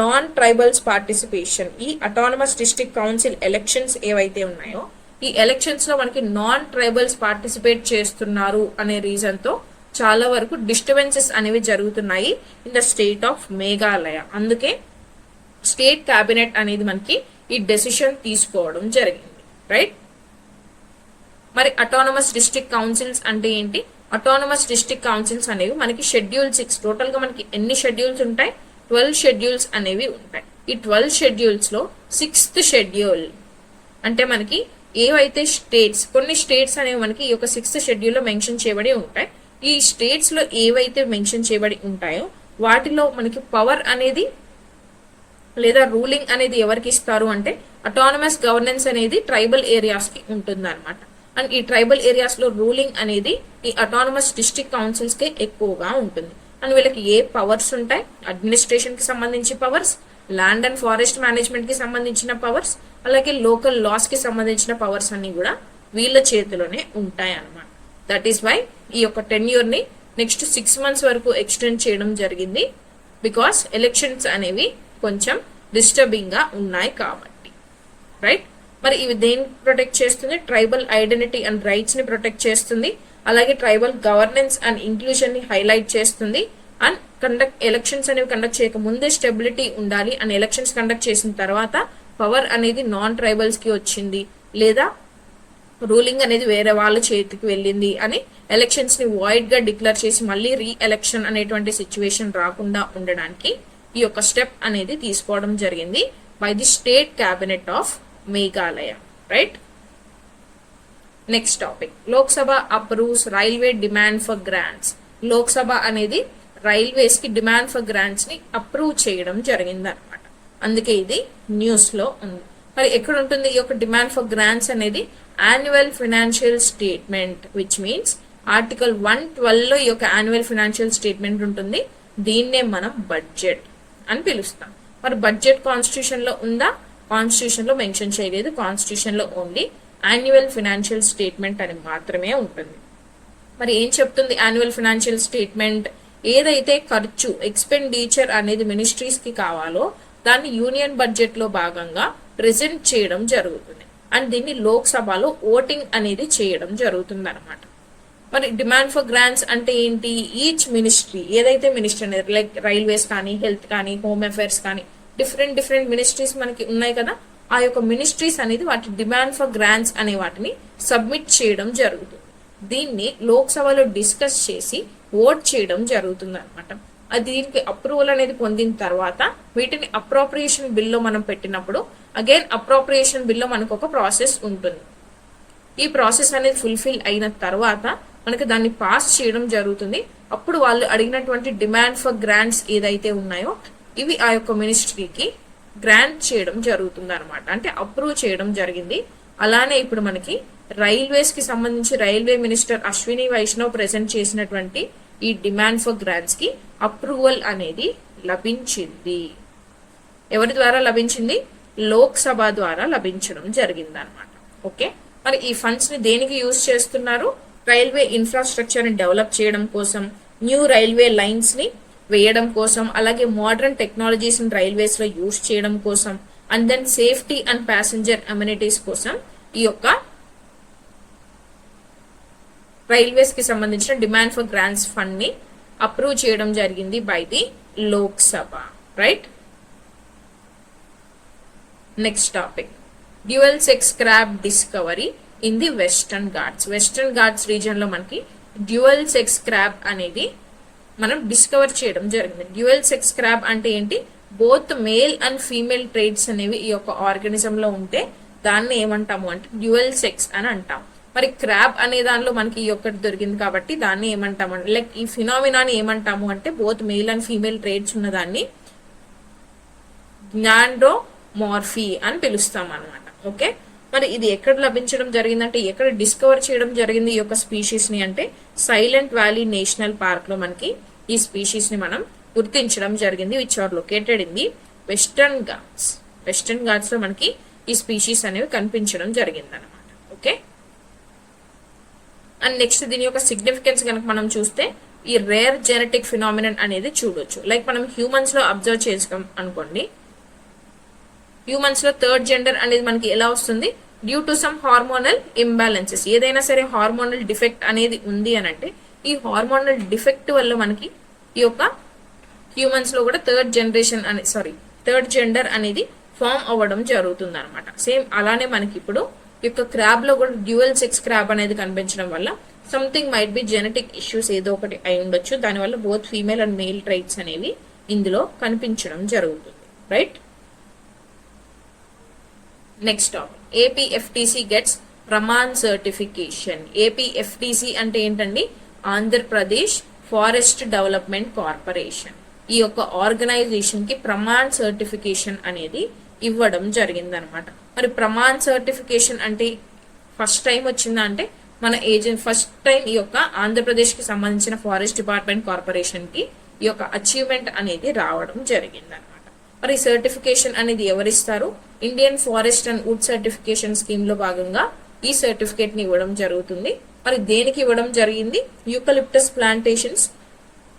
నాన్ ట్రైబల్స్ పార్టిసిపేషన్. ఈ అటానమస్ డిస్ట్రిక్ట్ కౌన్సిల్ ఎలక్షన్స్ ఏవైతే ఉన్నాయో ఈ ఎలక్షన్స్ లో మనకి నాన్ ట్రైబల్స్ పార్టిసిపేట్ చేస్తున్నారు అనే రీజన్ తో చాలా వరకు డిస్టర్బెన్సెస్ అనేవి జరుగుతున్నాయి in the state of Meghalaya. అందుకే స్టేట్ క్యాబినెట్ అనేది మనకి ఈ డెసిషన్ తీసుకోవడం జరిగింది. రైట్, మరి అటానమస్ డిస్ట్రిక్ట్ కౌన్సిల్స్ అంటే ఏంటి? అటానమస్ డిస్ట్రిక్ట్ కౌన్సిల్స్ అనేవి మనకి షెడ్యూల్ 6, టోటల్ గా మనకి ఎన్ని షెడ్యూల్స్ ఉంటాయి? 12 షెడ్యూల్స్ అనేవి ఉంటాయి. ఈ 12 షెడ్యూల్స్ లో 6th షెడ్యూల్ అంటే మనకి ఏవైతే స్టేట్స్, కొన్ని స్టేట్స్ అనేవి మనకి ఈ యొక్క 6th షెడ్యూల్ లో మెన్షన్ చేయబడి ఉంటాయి. ఈ స్టేట్స్ లో ఏవైతే మెన్షన్ చేయబడి ఉంటాయో వాటిలో మనకి పవర్ అనేది లేదా రూలింగ్ అనేది ఎవరికి ఇస్తారు అంటే అటానమస్ గవర్నెన్స్ అనేది ట్రైబల్ ఏరియాస్ కి ఉంటుంది అనమాట. అండ్ ఈ ట్రైబల్ ఏరియాస్ లో రూలింగ్ అనేది ఈ అటానమస్ డిస్ట్రిక్ట్ కౌన్సిల్స్ కి ఎక్కువగా ఉంటుంది. అండ్ వీళ్ళకి ఏ పవర్స్ ఉంటాయి? అడ్మినిస్ట్రేషన్ కి సంబంధించి powers, land and forest management కి సంబంధించిన పవర్స్, అలాగే లోకల్ లాస్ కి సంబంధించిన పవర్స్ అన్ని కూడా వీళ్ళ చేతిలోనే ఉంటాయి అన్నమాట. దట్ ఈస్ వై ఈ యొక్క టెన్యూర్ ని నెక్స్ట్ 6 months వరకు ఎక్స్టెండ్ చేయడం జరిగింది. బికాస్ ఎలక్షన్స్ అనేవి కొంచెం డిస్టర్బింగ్ గా ఉన్నాయి కాబట్టి. రైట్, మరి ఇవి దేన్ని ప్రొటెక్ట్ చేస్తుంది? ట్రైబల్ ఐడెంటిటీ అండ్ రైట్స్ ని ప్రొటెక్ట్ చేస్తుంది, అలాగే ట్రైబల్ గవర్నెన్స్ అండ్ ఇంక్లూజన్ ని హైలైట్ చేస్తుంది. అండ్ ఎలక్షన్స్ అనేవి కండక్ట్ చేయక ముందే స్టెబిలిటీ ఉండాలి. అండ్ ఎలక్షన్స్ కండక్ట్ చేసిన తర్వాత పవర్ అనేది నాన్ ట్రైబల్స్ కి వచ్చింది లేదా రూలింగ్ అనేది వేరే వాళ్ళ చేతికి వెళ్ళింది అని ఎలక్షన్స్ ని వాయిడ్ గా డిక్లేర్ చేసి మళ్ళీ రీ ఎలక్షన్ అనేటువంటి సిచ్యువేషన్ రాకుండా ఉండడానికి ఈ యొక్క స్టెప్ అనేది తీసుకోవడం జరిగింది by the state cabinet of Meghalaya. Right, next topic, Lok Sabha approves railway demand for grants. Lok Sabha అనేది రైల్వేస్ కి డిమాండ్ ఫర్ గ్రాంట్స్ ని అప్రూవ్ చేయడం జరిగింది అనమాట. అందుకే ఇది న్యూస్ లో ఉంది. మరి ఎక్కడ ఉంటుంది ఈ యొక్క డిమాండ్ ఫర్ గ్రాంట్స్ అనేది? Annual financial statement, which means article 112 లో ఈ యొక్క యాన్యువల్ ఫైనాన్షియల్ స్టేట్మెంట్ ఉంటుంది. దీన్నే మనం బడ్జెట్ అని పిలుస్తాం. మరి బడ్జెట్ కాన్స్టిట్యూషన్ లో ఉందా? కాన్స్టిట్యూషన్ లో మెన్షన్ చేయలేదు. కాన్స్టిట్యూషన్ లో ఓన్లీ యాన్యువల్ ఫైనాన్షియల్ స్టేట్మెంట్ అని మాత్రమే ఉంటుంది. మరి ఏం చెప్తుంది యాన్యువల్ ఫైనాన్షియల్ స్టేట్మెంట్? ఏదైతే ఖర్చు ఎక్స్పెండిచర్ అనేది మినిస్ట్రీస్ కి కావాలో దాన్ని యూనియన్ బడ్జెట్ లో భాగంగా ప్రెజెంట్ చేయడం జరుగుతుంది. అండ్ దీన్ని లోక్సభలో ఓటింగ్ అనేది చేయడం జరుగుతుంది అనమాట. మరి డిమాండ్ ఫర్ గ్రాంట్స్ అంటే ఏంటి? ఈచ్ మినిస్ట్రీ, ఏదైతే మినిస్ట్రీ అనేది లైక్ రైల్వేస్ కానీ, హెల్త్ కానీ, హోమ్ అఫైర్స్ కానీ, డిఫరెంట్ డిఫరెంట్ మినిస్ట్రీస్ మనకి ఉన్నాయి కదా, ఆ యొక్క మినిస్ట్రీస్ అనేది వాటి డిమాండ్ ఫర్ గ్రాంట్స్ అనే వాటిని సబ్మిట్ చేయడం జరుగుతుంది. దీన్ని లోక్సభలో డిస్కస్ చేసి ఓట్ చేయడం జరుగుతుంది అనమాట. అది దీనికి అప్రూవల్ అనేది పొందిన తర్వాత వీటిని అప్రోప్రియేషన్ బిల్లో మనం పెట్టినప్పుడు అగైన్ అప్రోప్రియేషన్ బిల్లో మనకు ఒక ప్రాసెస్ ఉంటుంది. ఈ ప్రాసెస్ అనేది ఫుల్ఫిల్ అయిన తర్వాత మనకి దాన్ని పాస్ చేయడం జరుగుతుంది. అప్పుడు వాళ్ళు అడిగినటువంటి డిమాండ్ ఫర్ గ్రాంట్స్ ఏదైతే ఉన్నాయో ఇవి ఆ యొక్క మినిస్ట్రీకి గ్రాంట్ చేయడం జరుగుతుంది అనమాట, అంటే అప్రూవ్ చేయడం జరిగింది. అలానే ఇప్పుడు మనకి రైల్వేస్ కి సంబంధించి railway minister Ashwini Vaishnaw present చేసినటువంటి ఈ డిమాండ్ ఫర్ గ్రాంట్స్ కి అప్రూవల్ అనేది లభించింది. ఎవరి ద్వారా లభించింది? లోక్సభ ద్వారా లభించడం జరిగింది అనమాట. ఓకే, మరి ఈ ఫండ్స్ ని దేనికి యూజ్ చేస్తున్నారు? రైల్వే ఇన్ఫ్రాస్ట్రక్చర్ ని డెవలప్ చేయడం కోసం, న్యూ రైల్వే లైన్స్ ని వేయడం కోసం, అలాగే మోడర్న్ టెక్నాలజీస్ ని రైల్వేస్ లో యూజ్ చేయడం కోసం, and then safety and passenger amenities కోసం ఈ యొక్క రైల్వేస్ కి సంబంధించిన డిమాండ్ ఫర్ గ్రాంట్స్ ఫండ్ ని అప్రూవ్ చేయడం జరిగింది by the Lok Sabha. Right, next topic, dual sex crab discovery in the western ghats. Western ghats region లో మనకి డ్యూయల్ సెక్స్ క్రాబ్ అనేది మనం డిస్కవర్ చేయడం జరిగింది. డ్యూయల్ సెక్స్ క్రాబ్ అంటే ఏంటి? Both male and female trades అనేవి ఈ యొక్క ఆర్గానిజం లో ఉంటే దాన్ని ఏమంటాము అంటే డ్యూయల్ సెక్స్ అని అంటాం. మరి క్రాబ్ అనే దానిలో మనకి ఈ ఒక్కటి దొరికింది కాబట్టి దాన్ని ఏమంటాము అంటే లైక్ ఈ ఫినామినాని ఏమంటాము అంటే both male and female trades ఉన్న దాన్ని జ్ఞాండ్రోమార్ఫీ అని పిలుస్తాం అనమాట. ఓకే, మరి ఇది ఎక్కడ లభించడం జరిగిందంటే ఎక్కడ డిస్కవర్ చేయడం జరిగింది ఈ యొక్క స్పీషీస్ ని అంటే సైలెంట్ వ్యాలీ నేషనల్ పార్క్ లో మనకి ఈ స్పీషీస్ ని మనం గుర్తించడం జరిగింది, which are located in the western ghats. Western ghats లో మనకి ఈ స్పీషీస్ అనేవి కనిపించడం జరిగింది అనమాట. ఓకే, అండ్ నెక్స్ట్ దీని యొక్క సిగ్నిఫికెన్స్ కనుక మనం చూస్తే ఈ రేర్ జెనెటిక్ ఫినామినన్ అనేది చూడొచ్చు. లైక్ మనం హ్యూమన్స్ లో అబ్జర్వ్ చేసాం అనుకోండి, హ్యూమన్స్ లో థర్డ్ జెండర్ అనేది మనకి ఎలా వస్తుంది? Due to some hormonal imbalances. ఏదైనా సరే హార్మోనల్ డిఫెక్ట్ అనేది ఉంది అని అంటే ఈ హార్మోనల్ డిఫెక్ట్ వల్ల మనకి ఈ యొక్క హ్యూమన్స్ లో కూడా థర్డ్ జెండర్ అనేది ఫామ్ అవ్వడం జరుగుతుంది అనమాట. సేమ్ అలానే మనకి ఇప్పుడు ఈ యొక్క క్రాబ్ లో కూడా డ్యూయల్ సెక్స్ క్రాబ్ అనేది కనిపించడం వల్ల something might be genetic issues ఏదో ఒకటి అయి ఉండొచ్చు. దానివల్ల both female and male traits అనేవి ఇందులో కనిపించడం జరుగుతుంది. Right, next topic, APFTC gets Pramaan certification. APFTC అంటే ఏంటండి? Andhra Pradesh forest development corporation. ఈ యొక్క ఆర్గనైజేషన్ కి ప్రమాణ్ సర్టిఫికేషన్ అనేది ఇవ్వడం జరిగిందనమాట. మరి ప్రమాణ్ సర్టిఫికేషన్ అంటే ఫస్ట్ టైం వచ్చిందా అంటే మన ఫస్ట్ టైం ఈ యొక్క ఆంధ్రప్రదేశ్ కి సంబంధించిన ఫారెస్ట్ డిపార్ట్మెంట్ కార్పొరేషన్ కి ఈ యొక్క అచీవ్మెంట్ అనేది రావడం జరిగింది అనమాట. మరి సర్టిఫికేషన్ అనేది ఎవరిస్తారు? Indian forest and wood certification scheme లో భాగంగా ఈ సర్టిఫికేట్ ని ఇవ్వడం జరుగుతుంది. మరి దేనికి ఇవ్వడం జరిగింది? యూకలిప్టస్ ప్లాంటేషన్స్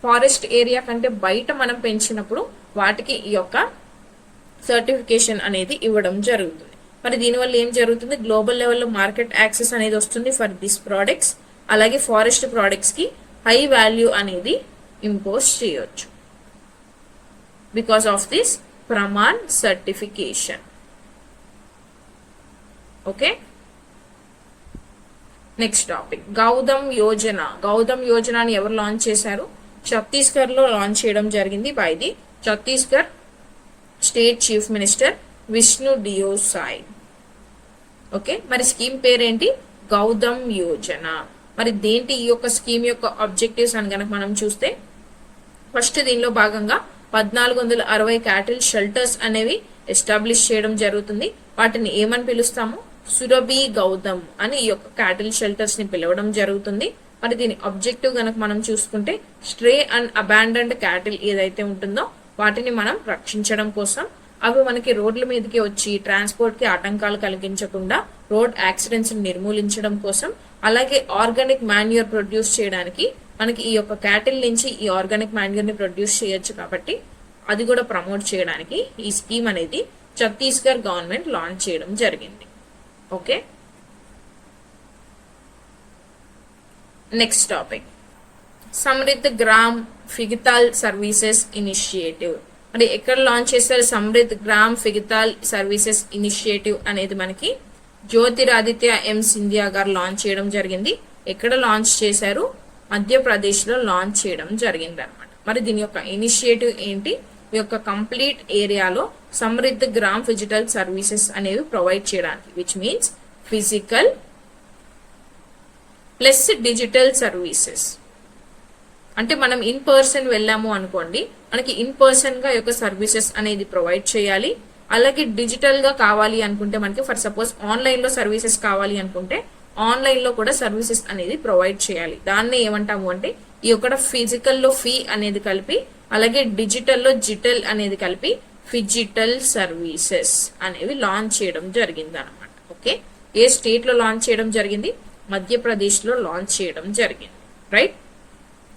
ఫారెస్ట్ ఏరియా కంటే బయట మనం పెంచినప్పుడు వాటికి ఈ యొక్క సర్టిఫికేషన్ అనేది ఇవ్వడం జరుగుతుంది. మరి దీనివల్ల ఏం జరుగుతుంది? గ్లోబల్ లెవెల్లో మార్కెట్ యాక్సెస్ అనేది వస్తుంది ఫర్ దిస్ ప్రోడక్ట్స్. అలాగే ఫారెస్ట్ ప్రోడక్ట్స్ కి హై వాల్యూ అనేది ఇంపోజ్ చేయొచ్చు because of this Praman certification. Okay, next topic, Gautam Yojana. Gautam యోజనని ఎవరు లాంచ్ చేశారు? ఛత్తీస్గఢ్ లో లాంచ్ చేయడం జరిగింది by the Chhattisgarh state chief minister Vishnu Deo Sai. Okay, మరి స్కీమ్ పేరేంటి? గౌతమ్ యోజన. మరి దేంటి ఈ యొక్క స్కీమ్ యొక్క ఆబ్జెక్టివ్స్ అని కనుక మనం చూస్తే ఫస్ట్ దీనిలో భాగంగా 1460 క్యాటిల్ షెల్టర్స్ అనేవి ఎస్టాబ్లిష్ చేయడం జరుగుతుంది. వాటిని ఏమని పిలుస్తాము? సురభి గౌతమ్ అని ఈ యొక్క క్యాటిల్ షెల్టర్స్ ని పిలవడం జరుగుతుంది. మరి దీని ఆబ్జెక్టివ్ కనుక మనం చూసుకుంటే స్ట్రే అండ్ అబాండన్డ్ క్యాటిల్ ఏదైతే ఉంటుందో వాటిని మనం రక్షించడం కోసం, అవి మనకి రోడ్ల మీదకి వచ్చి ట్రాన్స్పోర్ట్ కి ఆటంకాలు కలిగించకుండా రోడ్ యాక్సిడెంట్స్ నిర్మూలించడం కోసం, అలాగే ఆర్గానిక్ మాన్యూర్ ప్రొడ్యూస్ చేయడానికి మనకి ఈ యొక్క క్యాటిల్ నుంచి ఈ ఆర్గానిక్ మాన్యూర్ ని ప్రొడ్యూస్ చేయొచ్చు కాబట్టి అది కూడా ప్రమోట్ చేయడానికి ఈ స్కీమ్ అనేది ఛత్తీస్గఢ్ గవర్నమెంట్ లాంచ్ చేయడం జరిగింది. Okay, next topic Samriddh Gram phygital services initiative. మరి ఎక్కడ లాంచ్ చేస్తారు? Samriddh Gram phygital services initiative అనేది మనకి జ్యోతిరాదిత్య ఎం సింధియా గారు లాంచ్ చేయడం జరిగింది. ఎక్కడ లాంచ్ చేశారు? మధ్యప్రదేశ్ లో లాంచ్ చేయడం జరిగింది అనమాట. మరి దీని యొక్క ఇనిషియేటివ్ ఏంటి? ఈ యొక్క కంప్లీట్ ఏరియాలో సమృద్ధ్ గ్రామ్ ఫిజిటల్ సర్వీసెస్ అనేవి ప్రొవైడ్ చేయడానికి, which means physical plus digital services. అంటే మనం ఇన్ పర్సన్ వెళ్ళాము అనుకోండి, మనకి ఇన్ పర్సన్ గా యొక్క సర్వీసెస్ అనేది ప్రొవైడ్ చేయాలి. అలాగే డిజిటల్ గా కావాలి అనుకుంటే మనకి ఫర్ సపోజ్ ఆన్లైన్ లో సర్వీసెస్ కావాలి అనుకుంటే ఆన్లైన్ లో కూడా సర్వీసెస్ అనేది ప్రొవైడ్ చేయాలి. దాన్ని ఏమంటాము అంటే ఈ యొక్క ఫిజికల్ లో ఫీ అనేది కలిపి, అలాగే డిజిటల్ లో జిటల్ అనేది కలిపి ఫిజిటల్ సర్వీసెస్ అనేవి లాంచ్ చేయడం జరిగింది అనమాట. ఓకే, ఏ స్టేట్ లో లాంచ్ చేయడం జరిగింది? మధ్యప్రదేశ్ లో లాంచ్ చేయడం జరిగింది. రైట్,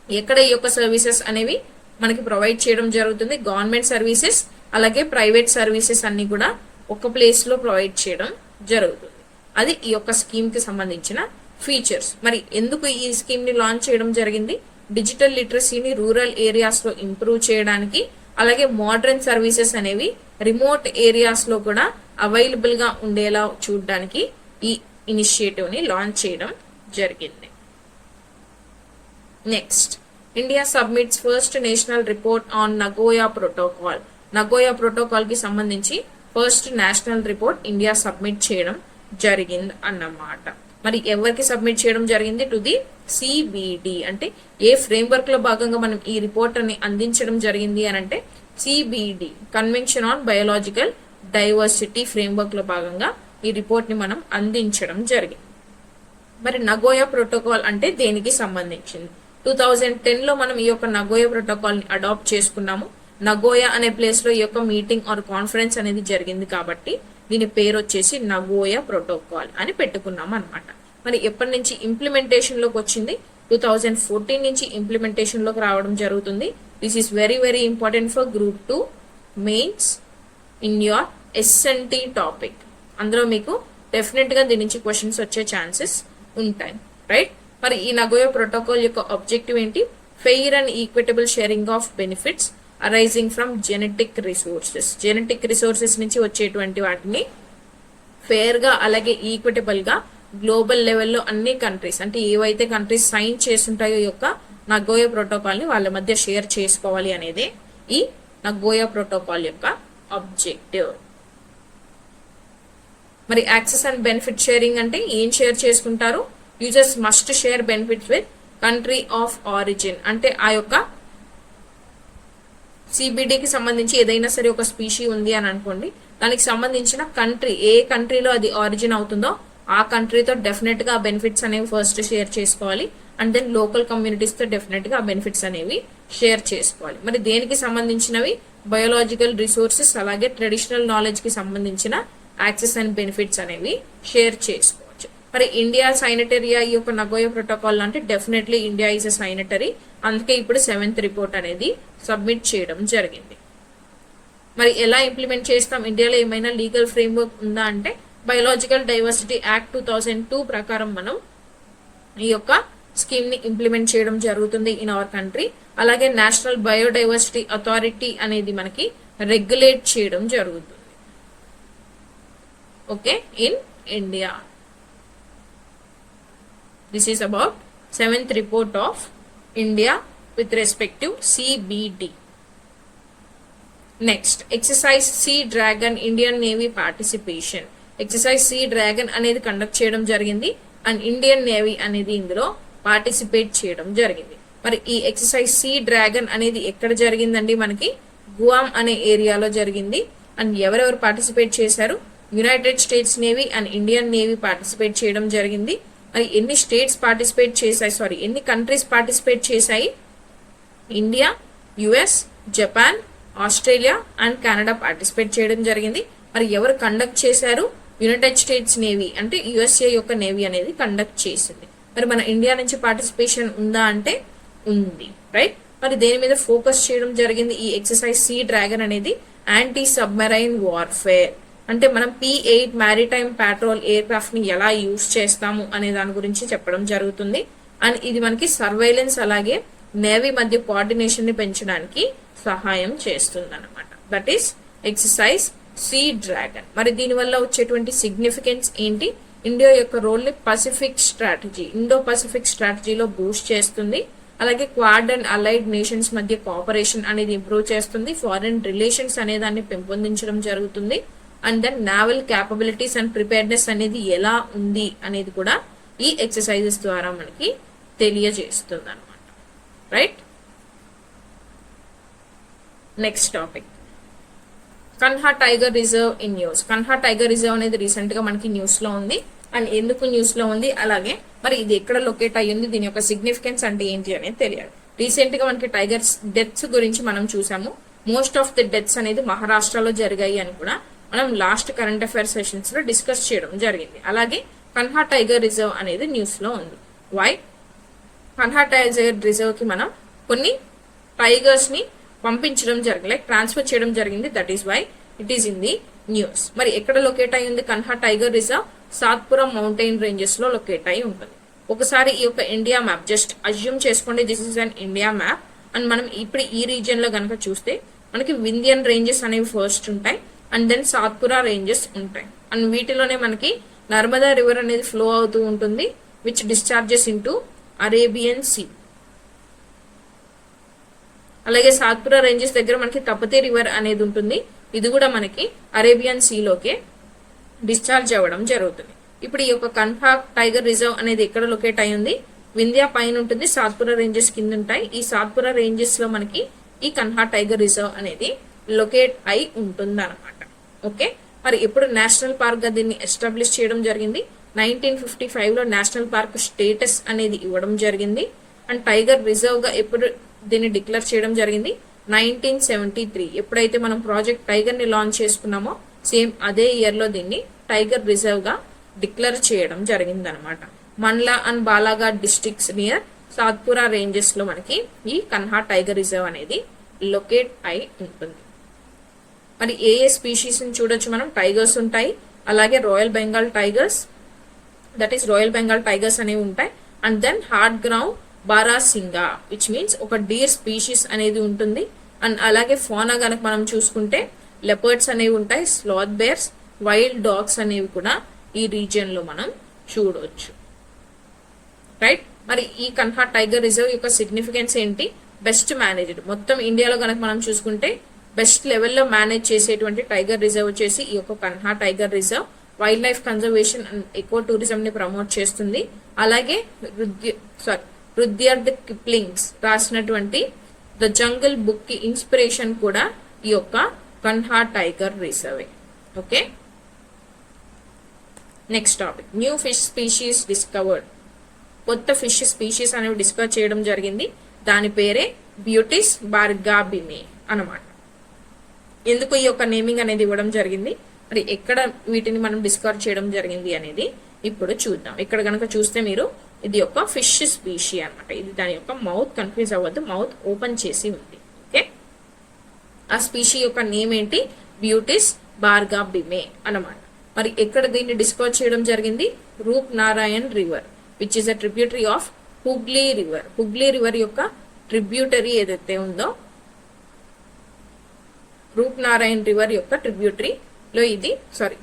ఎక్కడ ఈ యొక్క సర్వీసెస్ అనేవి మనకి ప్రొవైడ్ చేయడం జరుగుతుంది? గవర్నమెంట్ సర్వీసెస్ అలాగే ప్రైవేట్ సర్వీసెస్ అన్ని కూడా ఒక ప్లేస్ లో ప్రొవైడ్ చేయడం జరుగుతుంది. అది ఈ యొక్క స్కీమ్ కి సంబంధించిన ఫీచర్స్. మరి ఎందుకు ఈ స్కీమ్ ని లాంచ్ చేయడం జరిగింది? డిజిటల్ లిటరసీని రూరల్ ఏరియాస్ లో ఇంప్రూవ్ చేయడానికి, అలాగే మోడర్న్ సర్వీసెస్ అనేవి రిమోట్ ఏరియాస్ లో కూడా అవైలబుల్ గా ఉండేలా చూడడానికి ఈ ఇనిషియేటివ్ ని లాంచ్ చేయడం జరిగింది. Next, India submits first national report on Nagoya protocol. Nagoya protocol కి సంబంధించి first national report India submit చేయడం జరిగింది అన్నమాట. మరి ఎవరికి సబ్మిట్ చేయడం జరిగింది? To the CBD. అంటే ఏ ఫ్రేమ్వర్క్ లో భాగంగా మనం ఈ రిపోర్ట్ అని అందించడం జరిగింది అని అంటే CBD, convention on biological diversity framework లో భాగంగా ఈ రిపోర్ట్ ని మనం అందించడం జరిగింది. మరి నగోయా ప్రోటోకాల్ అంటే దేనికి సంబంధించింది? 2010 లో మనం ఈ యొక్క నగోయా ప్రోటోకాల్ ని అడాప్ట్ చేసుకున్నాము. నగోయా అనే ప్లేస్ లో ఈ యొక్క మీటింగ్ ఆర్ కాన్ఫరెన్స్ అనేది జరిగింది కాబట్టి దీని పేరు వచ్చేసి నగోయా ప్రోటోకాల్ అని పెట్టుకున్నాం అనమాట. మరి ఎప్పటి నుంచి ఇంప్లిమెంటేషన్ లోకి వచ్చింది? 2014 నుంచి ఇంప్లిమెంటేషన్ లోకి రావడం జరుగుతుంది. This is very very important for group 2 mains in your S and T topic. అందులో మీకు డెఫినెట్ గా దీని నుంచి క్వశ్చన్స్ వచ్చే ఛాన్సెస్ ఉంటాయి. రైట్, మరి ఈ నగోయా ప్రోటోకాల్ యొక్క ఆబ్జెక్టివ్ ఏంటి? Fair and equitable sharing of benefits arising from genetic resources. Genetic resources నుంచి వచ్చేటువంటి వాటిని ఫెయిర్ గా అలాగే ఈక్విటబుల్ గా గ్లోబల్ లెవెల్లో అన్ని కంట్రీస్, అంటే ఏవైతే కంట్రీస్ సైన్ చేస్తుంటాయో ఈ యొక్క నగోయా ప్రోటోకాల్ ని వాళ్ళ మధ్య షేర్ చేసుకోవాలి అనేది ఈ నగోయా ప్రోటోకాల్ యొక్క ఆబ్జెక్టివ్. మరి యాక్సెస్ అండ్ బెనిఫిట్ షేరింగ్ అంటే ఏం షేర్ చేసుకుంటారు? Users must share benefits with country of origin. అంటే ఆ యొక్క సిబిడికి సంబంధించి ఏదైనా సరే ఒక స్పీషీ ఉంది అని అనుకోండి, దానికి సంబంధించిన కంట్రీ, ఏ కంట్రీలో అది ఆరిజిన్ అవుతుందో ఆ కంట్రీతో డెఫినెట్ గా ఆ బెనిఫిట్స్ అనేవి ఫస్ట్ షేర్ చేసుకోవాలి. అండ్ దెన్ లోకల్ కమ్యూనిటీస్ తో డెఫినెట్ గా ఆ బెనిఫిట్స్ అనేవి షేర్ చేసుకోవాలి. మరి దేనికి సంబంధించినవి? బయోలాజికల్ రిసోర్సెస్ అలాగే ట్రెడిషనల్ నాలెడ్జ్ కి సంబంధించిన యాక్సెస్ అండ్ బెనిఫిట్స్ అనేవి షేర్ చేసుకోవచ్చు. మరి ఇండియా సైనటరీయా ఈ యొక్క నగోయా ప్రోటోకాల్ అంటే డెఫినెట్లీ ఇండియా ఈజ్ ఎ సైనటరీ. అందుకే ఇప్పుడు 7th రిపోర్ట్ అనేది సబ్మిట్ చేయడం జరిగింది. మరి ఎలా ఇంప్లిమెంట్ చేస్తాం? ఇండియాలో ఏమైనా లీగల్ ఫ్రేమ్వర్క్ ఉందా అంటే బయోలాజికల్ డైవర్సిటీ యాక్ట్ 2002 ప్రకారం మనం ఈ యొక్క స్కీమ్ ని ఇంప్లిమెంట్ చేయడం జరుగుతుంది ఇన్ అవర్ కంట్రీ. అలాగే నేషనల్ బయోడైవర్సిటీ అథారిటీ అనేది మనకి రెగ్యులేట్ చేయడం జరుగుతుంది. Okay, in India. This is about 7th report of India with respective CBD. Next, exercise sea dragon Indian navy participation. Exercise sea dragon అనేది కండక్ట్ చేయడం జరిగింది అండ్ ఇండియన్ నేవీ అనేది ఇందులో పార్టిసిపేట్ చేయడం జరిగింది. మరి ఈ ఎక్సర్సైజ్ సీ డ్రాగన్ అనేది ఎక్కడ జరిగిందండి? మనకి గువామ్ అనే ఏరియాలో జరిగింది. అండ్ ఎవరెవరు పార్టిసిపేట్ చేశారు? United states navy and Indian navy participate చేయడం జరిగింది. మరి ఎన్ని స్టేట్స్ పార్టిసిపేట్ చేశాయి, ఎన్ని కంట్రీస్ పార్టిసిపేట్ చేశాయి? India, US, Japan, Australia and Canada participate చేయడం జరిగింది. మరి ఎవరు కండక్ట్ చేశారు? యునైటెడ్ స్టేట్స్ నేవీ అంటే యుఎస్ఏ యొక్క నేవీ అనేది కండక్ట్ చేసింది. మరి మన ఇండియా నుంచి పార్టిసిపేషన్ ఉందా అంటే ఉంది. రైట్, మరి దేని మీద ఫోకస్ చేయడం జరిగింది? ఈ ఎక్సర్సైజ్ సీ డ్రాగన్ అనేది యాంటీ సబ్మెరైన్ వార్ఫేర్, అంటే మనం P-8 maritime patrol air craft ని ఎలా యూజ్ చేస్తాము అనే దాని గురించి చెప్పడం జరుగుతుంది. అండ్ ఇది మనకి సర్వైలెన్స్ అలాగే నేవీ మధ్య కోఆర్డినేషన్ ని పెంచడానికి సహాయం చేస్తుంది అనమాట. That is exercise sea dragon. మరి దీనివల్ల వచ్చేటువంటి సిగ్నిఫికెన్స్ ఏంటి? ఇండియా యొక్క రోల్ ని పసిఫిక్ స్ట్రాటజీ, ఇండో పసిఫిక్ స్ట్రాటజీలో బూస్ట్ చేస్తుంది. అలాగే క్వాడ్ అండ్ అలైడ్ నేషన్స్ మధ్య కోఆపరేషన్ అనేది ఇంప్రూవ్ చేస్తుంది. ఫారెన్ రిలేషన్స్ అనే దాన్ని పెంపొందించడం జరుగుతుంది. And then naval capabilities and preparedness అనేది ఎలా ఉంది అనేది కూడా ఈ ఎక్సర్సైజెస్ ద్వారా మనకి తెలియజేస్తుంది అనమాట. Right, next topic Kanha tiger reserve in news. Kanha tiger reserve అనేది రీసెంట్ గా మనకి న్యూస్ లో ఉంది. అండ్ ఎందుకు న్యూస్ లో ఉంది, అలాగే మరి ఇది ఎక్కడ లొకేట్ అయ్యింది, దీని యొక్క సిగ్నిఫికెన్స్ అంటే ఏంటి అనేది తెలియాలి. రీసెంట్ గా మనకి టైగర్స్ డెత్స్ గురించి మనం చూసాము. మోస్ట్ ఆఫ్ ది డెత్స్ అనేది మహారాష్ట్రలో జరిగాయి అని కూడా మనం లాస్ట్ కరెంట్ అఫైర్స్ సెషన్స్ లో డిస్కస్ చేయడం జరిగింది. అలాగే కన్హా టైగర్ రిజర్వ్ అనేది న్యూస్ లో ఉంది. వై? కన్హా టైగర్ రిజర్వ్ కి మనం కొన్ని టైగర్స్ ని పంపించడం జరిగింది, లైక్ ట్రాన్స్ఫర్ చేయడం జరిగింది. That is why it is in the news. మరి ఎక్కడ లొకేట్ అయి ఉంది Kanha tiger reserve? Satpura mountain ranges లో లొకేట్ అయి ఉంటుంది. ఒకసారి ఈ యొక్క ఇండియా మ్యాప్ జస్ట్ అజ్యూమ్ చేసుకోండి, this is an India map. And మనం ఇప్పుడు ఈ రీజియన్ లో కనుక చూస్తే మనకి వింధ్యన్ రేంజెస్ అనేవి ఫస్ట్ ఉంటాయి, అండ్ దెన్ సాత్పురా రేంజెస్ ఉంటాయి. అండ్ వీటిలోనే మనకి నర్మదా రివర్ అనేది ఫ్లో అవుతూ ఉంటుంది, which discharges into Arabian sea. అలాగే సాత్పురా రేంజెస్ దగ్గర మనకి తపతి రివర్ అనేది ఉంటుంది, ఇది కూడా మనకి అరేబియన్ సీలోకే డిశ్చార్జ్ అవ్వడం జరుగుతుంది. ఇప్పుడు ఈ యొక్క కన్హా టైగర్ రిజర్వ్ అనేది ఎక్కడ లొకేట్ అయి ఉంది? వింధ్యా పైన ఉంటుంది, సాత్పురా రేంజెస్ కింద ఉంటాయి. ఈ సాత్పురా రేంజెస్ లో మనకి ఈ కన్హా టైగర్ రిజర్వ్ అనేది లొకేట్ అయి ఉంటుంది అనమాట. ఓకే, మరి ఎప్పుడు నేషనల్ పార్క్ గా దీన్ని ఎస్టాబ్లిష్ చేయడం జరిగింది? 1955 లో నేషనల్ పార్క్ స్టేటస్ అనేది ఇవ్వడం జరిగింది. అండ్ టైగర్ రిజర్వ్ గా ఎప్పుడు దీన్ని డిక్లేర్ చేయడం జరిగింది? 1973. ఎప్పుడైతే మనం ప్రాజెక్ట్ టైగర్ ని లాంచ్ చేసుకున్నామో సేమ్ అదే ఇయర్ లో దీన్ని టైగర్ రిజర్వ్ గా డిక్లేర్ చేయడం జరిగింది అనమాట. Mandla and Balaghat districts near Satpura ranges లో మనకి ఈ కన్హా టైగర్ రిజర్వ్ అనేది లొకేట్ అయి ఉంటుంది. మరి ఏ ఏ స్పీషీస్ ని చూడొచ్చు మనం? టైగర్స్ ఉంటాయి, అలాగే royal Bengal tigers, that is royal Bengal tigers అనేవి ఉంటాయి. And then hard ground barasingha which means ఒక డీర్ స్పీషీస్ అనేది ఉంటుంది. అండ్ అలాగే ఫోనా గనక మనం చూసుకుంటే లెపర్డ్స్ అనేవి ఉంటాయి, స్లాత్ బేర్స్, వైల్డ్ డాగ్స్ అనేవి కూడా ఈ రీజియన్ లో మనం చూడవచ్చు. రైట్, మరి ఈ కన్హా టైగర్ రిజర్వ్ యొక్క సిగ్నిఫికెన్స్ ఏంటి? Best managed. మొత్తం ఇండియాలో కనుక మనం చూసుకుంటే బెస్ట్ లెవెల్లో మేనేజ్ చేసేటువంటి టైగర్ రిజర్వ్ వచ్చేసి ఈ యొక్క Kanha tiger reserve. Wild life conservation and eco tourism ని ప్రమోట్ చేస్తుంది. అలాగే రుద్యార్డ్ కిప్లింగ్స్ రాసినటువంటి ద జంగల్ బుక్ కి ఇన్స్పిరేషన్ కూడా ఈ యొక్క Kanha tiger reserve. Okay, next topic new fish species discovered. కొత్త ఫిష్ స్పీషీస్ అనేవి డిస్కవర్ చేయడం జరిగింది. దాని పేరే బ్యూటిస్ బార్గాబిమే అన్నమాట. ఎందుకు ఈ యొక్క నేమింగ్ అనేది ఇవ్వడం జరిగింది, మరి ఎక్కడ వీటిని మనం డిస్కవర్ చేయడం జరిగింది అనేది ఇప్పుడు చూద్దాం. ఇక్కడ కనుక చూస్తే మీరు ఇది ఒక ఫిష్ స్పీషీ అన్నమాట. ఇది దాని యొక్క మౌత్, కన్ఫ్యూజ్ అవ్వద్దు, మౌత్ ఓపెన్ చేసి ఉంది. ఓకే, ఆ స్పీషీ యొక్క నేమ్ ఏంటి? బ్యూటిస్ బార్గాబిమే అన్నమాట. మరి ఎక్కడ దీన్ని డిస్కవర్ చేయడం జరిగింది? Roop Narayan river which is a tributary of Hooghly river. Hooghly river యొక్క ట్రిబ్యూటరీ ఏదైతే ఉందో, రూప్ నారాయణ్ రివర్ యొక్క ట్రిబ్యూటరీ లో ఇది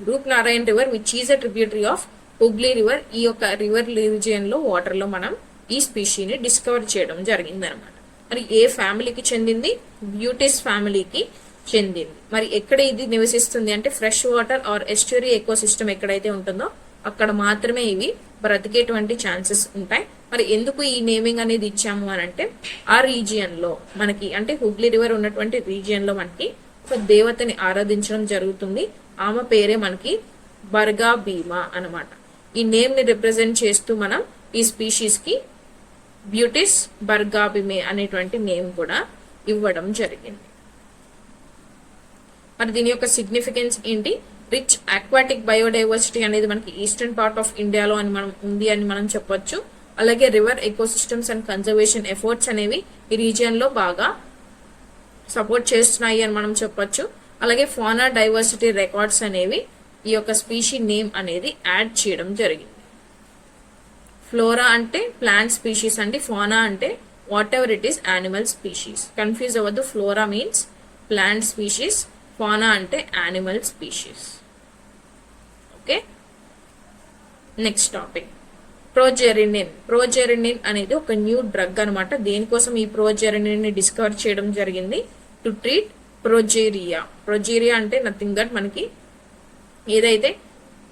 Roop Narayan river which is a tributary of Hooghly river. ఈ యొక్క రివర్ రీజియన్ లో వాటర్ లో మనం ఈ స్పీషీని డిస్కవర్ చేయడం జరిగింది అనమాట. మరి ఏ ఫ్యామిలీకి చెందింది? బ్యూటిస్ ఫ్యామిలీకి చెందింది. మరి ఎక్కడ ఇది నివసిస్తుంది అంటే fresh water or estuary ecosystem ఎక్కడైతే ఉంటుందో అక్కడ మాత్రమే ఇవి బ్రతికేటువంటి ఛాన్సెస్ ఉంటాయి. మరి ఎందుకు ఈ నేమింగ్ అనేది ఇచ్చాము అని అంటే ఆ రీజియన్ లో మనకి అంటే హుగ్లీ రివర్ ఉన్నటువంటి రీజియన్ లో మనకి ఒక దేవతని ఆరాధించడం జరుగుతుంది. ఆమె పేరే మనకి బర్గా భీమా అన్నమాట. ఈ నేమ్ ని రిప్రజెంట్ చేస్తూ మనం ఈ స్పీషీస్ కి బ్యూటిస్ బర్గాబిమే అనేటువంటి నేమ్ కూడా ఇవ్వడం జరిగింది. మరి దీని యొక్క సిగ్నిఫికెన్స్ ఏంటి? రిచ్ అక్వాటిక్ బయోడైవర్సిటీ అనేది మనకి ఈస్టర్న్ పార్ట్ ఆఫ్ ఇండియాలో అని మనం ఉంది అని మనం చెప్పొచ్చు. అలాగే river ecosystems and conservation efforts అనేవి ఈ రీజియన్ లో బాగా సపోర్ట్ చేస్తున్నాయి అని మనం చెప్పొచ్చు. అలాగే ఫానా డైవర్సిటీ రికార్డ్స్ అనేవి ఈ యొక్క స్పీషీ నేమ్ అనేది యాడ్ చేయడం జరిగింది. ఫ్లోరా అంటే ప్లాంట్ స్పీషీస్ అండి, ఫోనా అంటే whatever it is animal species. Confuse అవ్వద్దు, flora means plant species, fauna అంటే animal species. Okay, next topic progerinin. Progerinin అనేది ఒక న్యూ డ్రగ్ అనమాట. దేనికోసం ఈ ప్రోజెరినిన్ ని డిస్కవర్ చేయడం జరిగింది? To treat ప్రొజేరియా. ప్రొజేరియా అంటే నథింగ్ బట్ మనకి ఏదైతే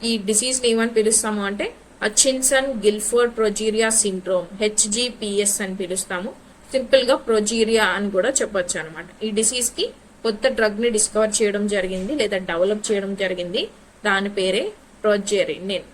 ఈ డిసీజ్ ఏమని పిలుస్తాము అంటే హచిన్సన్ గిల్ఫోర్డ్ ప్రొజీరియా సిండ్రోమ్, HGPS అని పిలుస్తాము. సింపుల్ గా ప్రొజీరియా అని కూడా చెప్పొచ్చు అనమాట. ఈ డిసీజ్ కి కొత్త డ్రగ్ ని డిస్కవర్ చేయడం జరిగింది లేదా డెవలప్ చేయడం జరిగింది. దాని పేరే ప్రొజెరినిన్,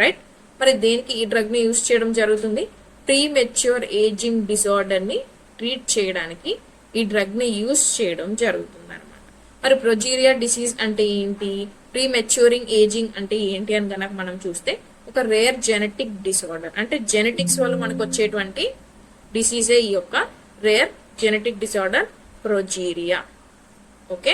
రైట్? మరి దేనికి ఈ డ్రగ్ ని యూజ్ చేయడం జరుగుతుంది? ప్రీమెచ్యూర్ ఏజింగ్ డిసార్డర్ ని ట్రీట్ చేయడానికి ఈ డ్రగ్ ని యూజ్ చేయడం జరుగుతుంది అనమాట. మరి ప్రొజీరియా డిసీజ్ అంటే ఏంటి, ప్రీమెచ్యూరింగ్ ఏజింగ్ అంటే ఏంటి అని కనుక మనం చూస్తే ఒక రేర్ జెనెటిక్ డిసార్డర్, అంటే జెనెటిక్స్ వల్ల మనకు వచ్చేటువంటి డిసీజే ఈ యొక్క రేర్ జెనెటిక్ డిసార్డర్ ప్రొజీరియా. ఓకే,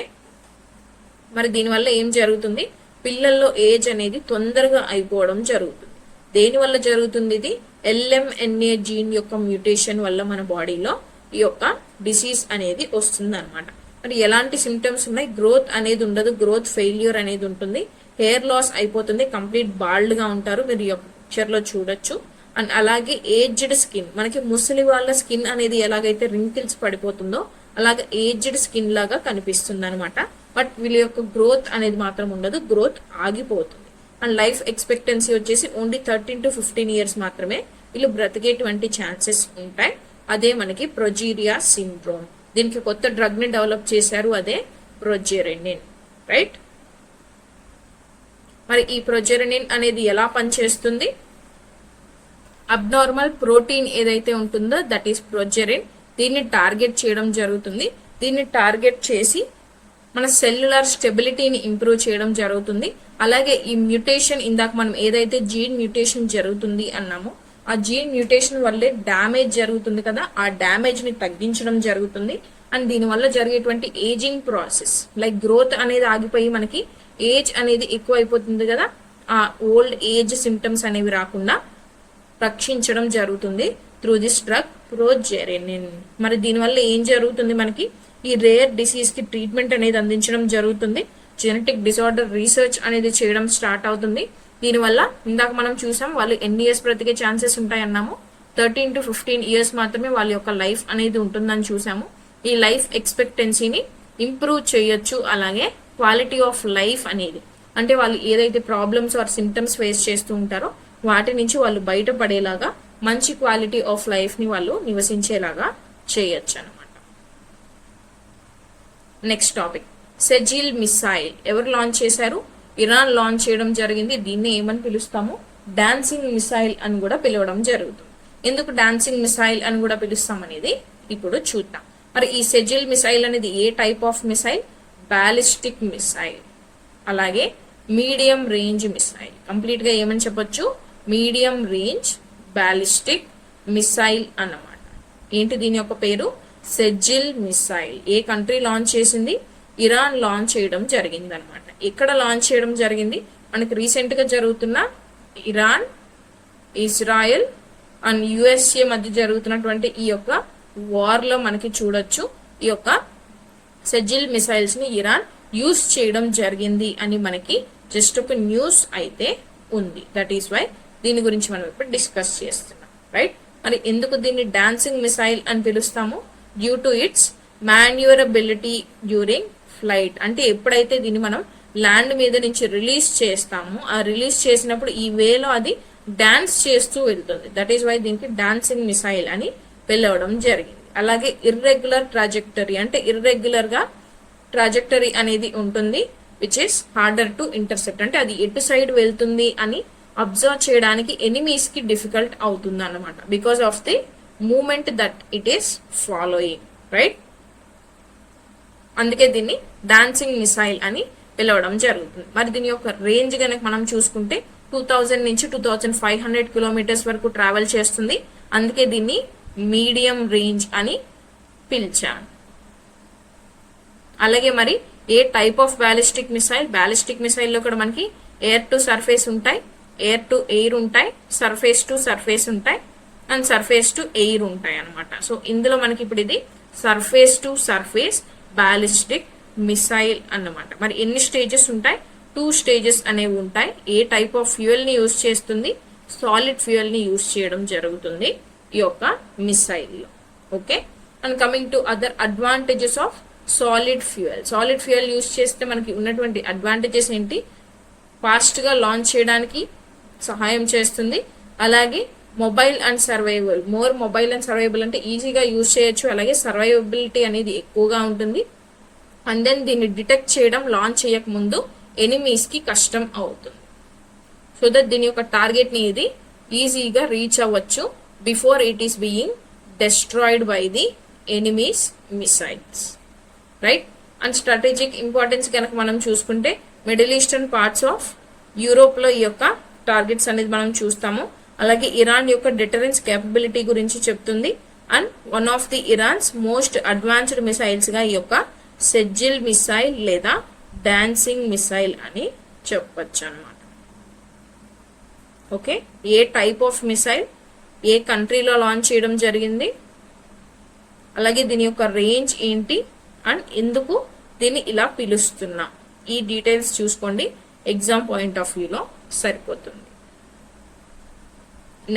మరి దీనివల్ల ఏం జరుగుతుంది? పిల్లల్లో ఏజ్ అనేది తొందరగా అయిపోవడం జరుగుతుంది. దేని వల్ల జరుగుతుంది? ఇది LMNA జీన్ యొక్క మ్యూటేషన్ వల్ల మన బాడీలో ఈ యొక్క డిసీజ్ అనేది వస్తుంది అనమాట. మరి ఎలాంటి సిమ్టమ్స్ ఉన్నాయి? గ్రోత్ అనేది ఉండదు, గ్రోత్ ఫెయిల్యూర్ అనేది ఉంటుంది, హెయిర్ లాస్ అయిపోతుంది, కంప్లీట్ బాల్డ్ గా ఉంటారు, మీరు ఈ పిక్చర్ లో చూడొచ్చు. అండ్ అలాగే ఏజ్డ్ స్కిన్, మనకి ముసలి వాళ్ళ స్కిన్ అనేది ఎలాగైతే రింకిల్స్ పడిపోతుందో అలాగే ఏజ్డ్ స్కిన్ లాగా కనిపిస్తుంది అనమాట. బట్ వీళ్ళ యొక్క గ్రోత్ అనేది మాత్రం ఉండదు, గ్రోత్ ఆగిపోతుంది. అండ్ లైఫ్ ఎక్స్పెక్టెన్సీ వచ్చేసి ఓన్లీ 13 to 15 years మాత్రమే వీళ్ళు బ్రతికేటువంటి ఛాన్సెస్ ఉంటాయి. అదే మనకి ప్రొజీరియా సిండ్రోమ్. దీనికి కొత్త డ్రగ్ ని డెవలప్ చేశారు, అదే ప్రొజెరినిన్, రైట్? మరి ఈ ప్రొజెరినిన్ అనేది ఎలా పనిచేస్తుంది? అబ్నార్మల్ ప్రోటీన్ ఏదైతే ఉంటుందో దట్ ఈస్ ప్రొజెరిన్, దీన్ని టార్గెట్ చేయడం జరుగుతుంది. దీన్ని టార్గెట్ చేసి మన సెల్యులర్ స్టెబిలిటీని ఇంప్రూవ్ చేయడం జరుగుతుంది. అలాగే ఈ మ్యూటేషన్, ఇందాక మనం ఏదైతే జీన్ మ్యూటేషన్ జరుగుతుంది అన్నామో ఆ జీన్ మ్యూటేషన్ వల్లే డ్యామేజ్ జరుగుతుంది కదా, ఆ డ్యామేజ్ ని తగ్గించడం జరుగుతుంది. అండ్ దీనివల్ల జరిగేటువంటి ఏజింగ్ ప్రాసెస్, లైక్ గ్రోత్ అనేది ఆగిపోయి మనకి ఏజ్ అనేది ఎక్కువ అయిపోతుంది కదా, ఆ ఓల్డ్ ఏజ్ సిమ్టమ్స్ అనేవి రాకుండా రక్షించడం జరుగుతుంది త్రూ దిస్ డ్రగ్ ప్రొజెరినిన్. మరి దీనివల్ల ఏం జరుగుతుంది? మనకి ఈ రేర్ డిసీజ్ కి ట్రీట్మెంట్ అనేది అందించడం జరుగుతుంది. జెనెటిక్ డిసార్డర్ రీసెర్చ్ అనేది చేయడం స్టార్ట్ అవుతుంది. దీనివల్ల ఇందాక మనం చూసాం వాళ్ళు ఎన్ని ఇయర్స్ బ్రతికే ఛాన్సెస్ ఉంటాయి అన్నాము, 13 to 15 years మాత్రమే వాళ్ళ యొక్క లైఫ్ అనేది ఉంటుందని చూసాము. ఈ లైఫ్ ఎక్స్పెక్టెన్సీని ఇంప్రూవ్ చేయొచ్చు. అలాగే క్వాలిటీ ఆఫ్ లైఫ్ అనేది, అంటే వాళ్ళు ఏదైతే ప్రాబ్లమ్స్ ఆర్ సిమ్టమ్స్ ఫేస్ చేస్తూ ఉంటారో వాటి నుంచి వాళ్ళు బయటపడేలాగా మంచి క్వాలిటీ ఆఫ్ లైఫ్ ని వాళ్ళు నివసించేలాగా చేయొచ్చు అనమాట. Next topic Sejjil missile. ఎవరు లాంచ్ చేశారు? ఇరాన్ లాంచ్ చేయడం జరిగింది. దీన్ని ఏమని పిలుస్తాము? డాన్సింగ్ మిసైల్ అని కూడా పిలవడం జరుగుతుంది. ఎందుకు డాన్సింగ్ మిసైల్ అని కూడా పిలుస్తాం అనేది ఇప్పుడు చూద్దాం. మరి ఈ సెజిల్ మిసైల్ అనేది ఏ type of missile? Ballistic missile, అలాగే మీడియం రేంజ్ మిసైల్. కంప్లీట్ గా ఏమని చెప్పొచ్చు? మీడియం రేంజ్ బాలిస్టిక్ మిసైల్ అన్నమాట. ఏంటి దీని యొక్క పేరు? సెజిల్ మిసైల్. ఏ కంట్రీ లాంచ్ చేసింది? ఇరాన్ లాంచ్ చేయడం జరిగింది అనమాట. ఎక్కడ లాంచ్ చేయడం జరిగింది? మనకి రీసెంట్ గా జరుగుతున్న ఇరాన్, ఇజ్రాయెల్ అండ్ USA మధ్య జరుగుతున్నటువంటి ఈ యొక్క వార్ లో మనకి చూడొచ్చు ఈ యొక్క సెజిల్ మిసైల్స్ ని ఇరాన్ యూజ్ చేయడం జరిగింది అని మనకి జస్ట్ ఒక న్యూస్ అయితే ఉంది. దట్ ఈస్ వై దీని గురించి మనం ఇప్పుడు డిస్కస్ చేస్తున్నాం, రైట్? మరి ఎందుకు దీన్ని డాన్సింగ్ మిసైల్ అని పిలుస్తాము? Due to its manoeuvrability during flight. అంటే ఎప్పుడైతే దీన్ని మనం ల్యాండ్ మీద నుంచి రిలీజ్ చేస్తామో ఆ రిలీజ్ చేసినప్పుడు ఈ వేలో అది డాన్స్ చేస్తూ వెళ్తుంది. దట్ ఈస్ వై దీనికి డాన్సింగ్ మిసైల్ అని పిలవడం జరిగింది. అలాగే ఇర్రెగ్యులర్ ట్రాజెక్టరీ, అంటే ఇర్రెగ్యులర్ గా ట్రాజెక్టరీ అనేది ఉంటుంది, which is harder to intercept. అంటే అది ఎటు సైడ్ వెళ్తుంది అని అబ్జర్వ్ చేయడానికి ఎనిమీస్ కి డిఫికల్ట్ అవుతుంది అన్నమాట, because of the movement that it is following, right? అందుకే దీన్ని డాన్సింగ్ మిసైల్ అని పిలవడం జరుగుతుంది. మరి దీని యొక్క రేంజ్ కనుక మనం చూసుకుంటే 2000 నుంచి 2500 కిలోమీటర్స్ వరకు ట్రావెల్ చేస్తుంది. అందుకే దీన్ని మీడియం రేంజ్ అని పిలిచాను. అలాగే మరి ఏ type of ballistic missile? Ballistic missile లో కూడా మనకి ఎయిర్ టు సర్ఫేస్ ఉంటాయి, ఎయిర్ టు ఎయిర్ ఉంటాయి, సర్ఫేస్ టు సర్ఫేస్ ఉంటాయి, అండ్ సర్ఫేస్ టు ఎయిర్ ఉంటాయి అనమాట. సో ఇందులో మనకి ఇప్పుడు ఇది surface to surface ballistic missile అన్నమాట. మరి ఎన్ని స్టేజెస్ ఉంటాయి? 2 స్టేజెస్ అనేవి ఉంటాయి. ఏ టైప్ ఆఫ్ ఫ్యూయల్ ని యూజ్ చేస్తుంది? సాలిడ్ ఫ్యూయల్ ని యూజ్ చేయడం జరుగుతుంది ఈ యొక్క మిసైల్ లో. Okay, and coming to other advantages of solid fuel. Solid fuel use చేస్తే మనకి ఉన్నటువంటి అడ్వాంటేజెస్ ఏంటి? ఫాస్ట్ గా లాంచ్ చేయడానికి సహాయం చేస్తుంది. అలాగే mobile and survival, more mobile and survival అంటే ఈజీగా యూజ్ చేయొచ్చు. అలాగే సర్వైవబిలిటీ అనేది ఎక్కువగా ఉంటుంది. అండ్ దెన్ దీన్ని డిటెక్ట్ చేయడం లాంచ్ చేయక ముందు ఎనిమీస్ కి కష్టం అవుతుంది. సో దట్ దీని యొక్క టార్గెట్ ని ఇది ఈజీగా రీచ్ అవ్వచ్చు before it is being destroyed by the enemies missiles, right. And strategic importance కనుక మనం చూసుకుంటే middle eastern parts of Europe లో ఈ యొక్క టార్గెట్స్ అనేది మనం చూస్తాము. అలాగే ఇరాన్ యొక్క డిటరెన్స్ కేపబిలిటీ గురించి చెప్తుంది. And one of the Iran's most advanced missiles గా ఈ యొక్క సెజ్జిల్ మిసైల్ లేదా డాన్సింగ్ మిసైల్ అని చెప్పొచ్చు అనమాట. ఓకే, ఏ టైప్ ఆఫ్ మిసైల్, ఏ కంట్రీలో లాంచ్ చేయడం జరిగింది, అలాగే దీని యొక్క రేంజ్ ఏంటి, అండ్ ఎందుకు దీన్ని ఇలా పిలుస్తున్నాం, ఈ డీటెయిల్స్ చూసుకోండి. ఎగ్జామ్ పాయింట్ ఆఫ్ వ్యూలో సరిపోతుంది.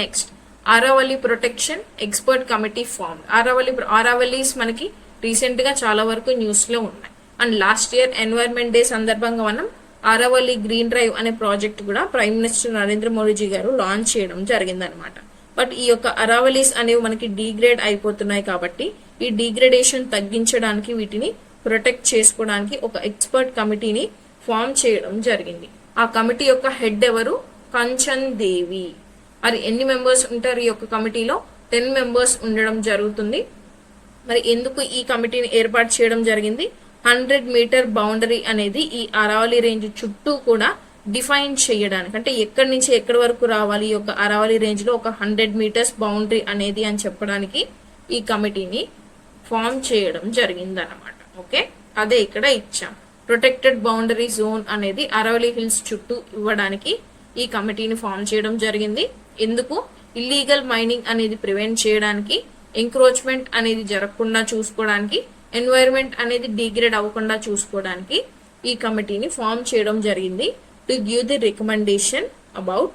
Next, Aravali protection expert committee form. Aravalis మనకి రీసెంట్ గా చాలా వరకు న్యూస్ లో ఉన్నాయి. And last year environment day సందర్భంగా మనం ఆరావళి గ్రీన్ డ్రైవ్ అనే ప్రాజెక్ట్ కూడా ప్రైమ్ మినిస్టర్ నరేంద్ర మోడీజీ గారు లాంచ్ చేయడం జరిగిందనమాట. బట్ ఈ యొక్క అరావలీస్ అనేవి మనకి డీగ్రేడ్ అయిపోతున్నాయి కాబట్టి ఈ డీగ్రేడేషన్ తగ్గించడానికి, వీటిని ప్రొటెక్ట్ చేసుకోవడానికి ఒక ఎక్స్పర్ట్ కమిటీని ఫామ్ చేయడం జరిగింది. ఆ కమిటీ యొక్క హెడ్ ఎవరు? కంచన్ దేవి. మరి ఎన్ని మెంబర్స్ ఉంటారు ఈ యొక్క కమిటీలో? 10 మెంబర్స్ ఉండడం జరుగుతుంది. మరి ఎందుకు ఈ కమిటీని ఏర్పాటు చేయడం జరిగింది? 100 మీటర్ బౌండరీ అనేది ఈ అరావళి రేంజ్ చుట్టూ కూడా డిఫైన్ చేయడానికి, అంటే ఎక్కడి నుంచి ఎక్కడి వరకు రావాలి ఈ యొక్క అరావళి రేంజ్ లో ఒక 100 మీటర్స్ బౌండరీ అనేది అని చెప్పడానికి ఈ కమిటీని ఫామ్ చేయడం జరిగింది అనమాట. ఓకే, అదే ఇక్కడ ఇచ్చాం. ప్రొటెక్టెడ్ బౌండరీ జోన్ అనేది అరావళి హిల్స్ చుట్టూ ఇవ్వడానికి ఈ కమిటీని ఫామ్ చేయడం జరిగింది. ఎందుకు? ఇల్లీగల్ మైనింగ్ అనేది ప్రివెంట్ చేయడానికి, ఎంక్రోచ్మెంట్ అనేది జరగకుండా చూసుకోవడానికి, ఎన్వైరన్మెంట్ అనేది డిగ్రేడ్ అవ్వకుండా చూసుకోవడానికి ఈ కమిటీని ఫామ్ చేయడం జరిగింది. To give the recommendation about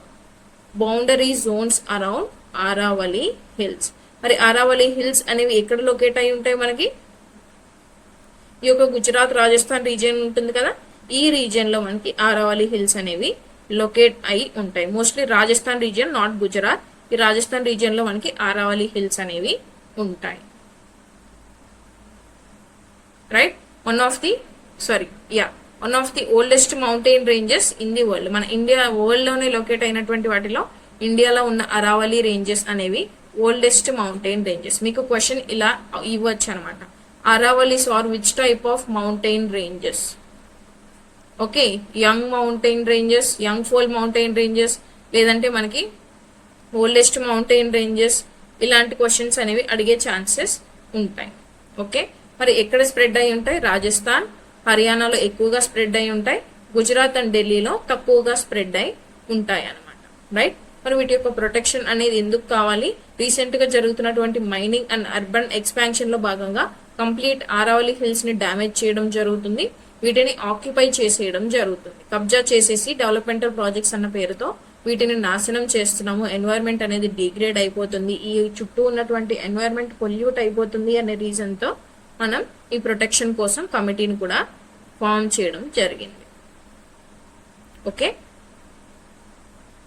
boundary zones around Aravalli hills. మరి ఆరావళి హిల్స్ అనేవి ఎక్కడ లొకేట్ అయి ఉంటాయి? మనకి ఈ యొక్క గుజరాత్, రాజస్థాన్ రీజియన్ ఉంటుంది కదా, ఈ రీజియన్ లో మనకి ఆరావళి హిల్స్ అనేవి లొకేట్ అయి ఉంటాయి. Mostly Rajasthan region, not Gujarat. ఈ రాజస్థాన్ రీజియన్ లో మనకి ఆరావళి హిల్స్ అనేవి ఉంటాయి, right. One of the oldest mountain ranges in the world. మన ఇండియా వరల్డ్ లోనే లొకేట్ అయినటువంటి వాటిలో ఇండియాలో ఉన్న అరావళి రేంజెస్ అనేవి ఓల్డెస్ట్ మౌంటైన్ రేంజెస్. మీకు క్వశ్చన్ ఇలా ఇవ్వచ్చు అనమాట, Aravallis are which type of mountain ranges? Okay, young mountain ranges, young fold mountain ranges, లేదంటే మనకి ఓల్డెస్ట్ మౌంటైన్ రేంజెస్, ఇలాంటి క్వశ్చన్స్ అనేవి అడిగే ఛాన్సెస్ ఉంటాయి. ఓకే, మరి ఎక్కడ స్ప్రెడ్ అయి ఉంటాయి? రాజస్థాన్, హర్యానాలో ఎక్కువగా స్ప్రెడ్ అయి ఉంటాయి. గుజరాత్ అండ్ ఢిల్లీలో తక్కువగా స్ప్రెడ్ అయి ఉంటాయి అనమాట, రైట్. మరి వీటి యొక్క ప్రొటెక్షన్ అనేది ఎందుకు కావాలి? రీసెంట్ గా జరుగుతున్నటువంటి మైనింగ్ అండ్ అర్బన్ ఎక్స్పాన్షన్ లో భాగంగా కంప్లీట్ ఆరావళి హిల్స్ ని డ్యామేజ్ చేయడం జరుగుతుంది. వీటిని ఆక్యుపై చేసేయడం జరుగుతుంది, కబ్జా చేసేసి డెవలప్మెంటల్ ప్రాజెక్ట్స్ అన్న పేరుతో వీటిని నాశనం చేస్తున్నాము. ఎన్వైరన్మెంట్ అనేది డిగ్రేడ్ అయిపోతుంది, ఈ చుట్టూ ఉన్నటువంటి ఎన్వైరన్మెంట్ పొల్యూట్ అయిపోతుంది అనే రీజన్ తో మనం ఈ ప్రొటెక్షన్ కోసం కమిటీని కూడా ఫామ్ చేయడం జరిగింది. ఓకే,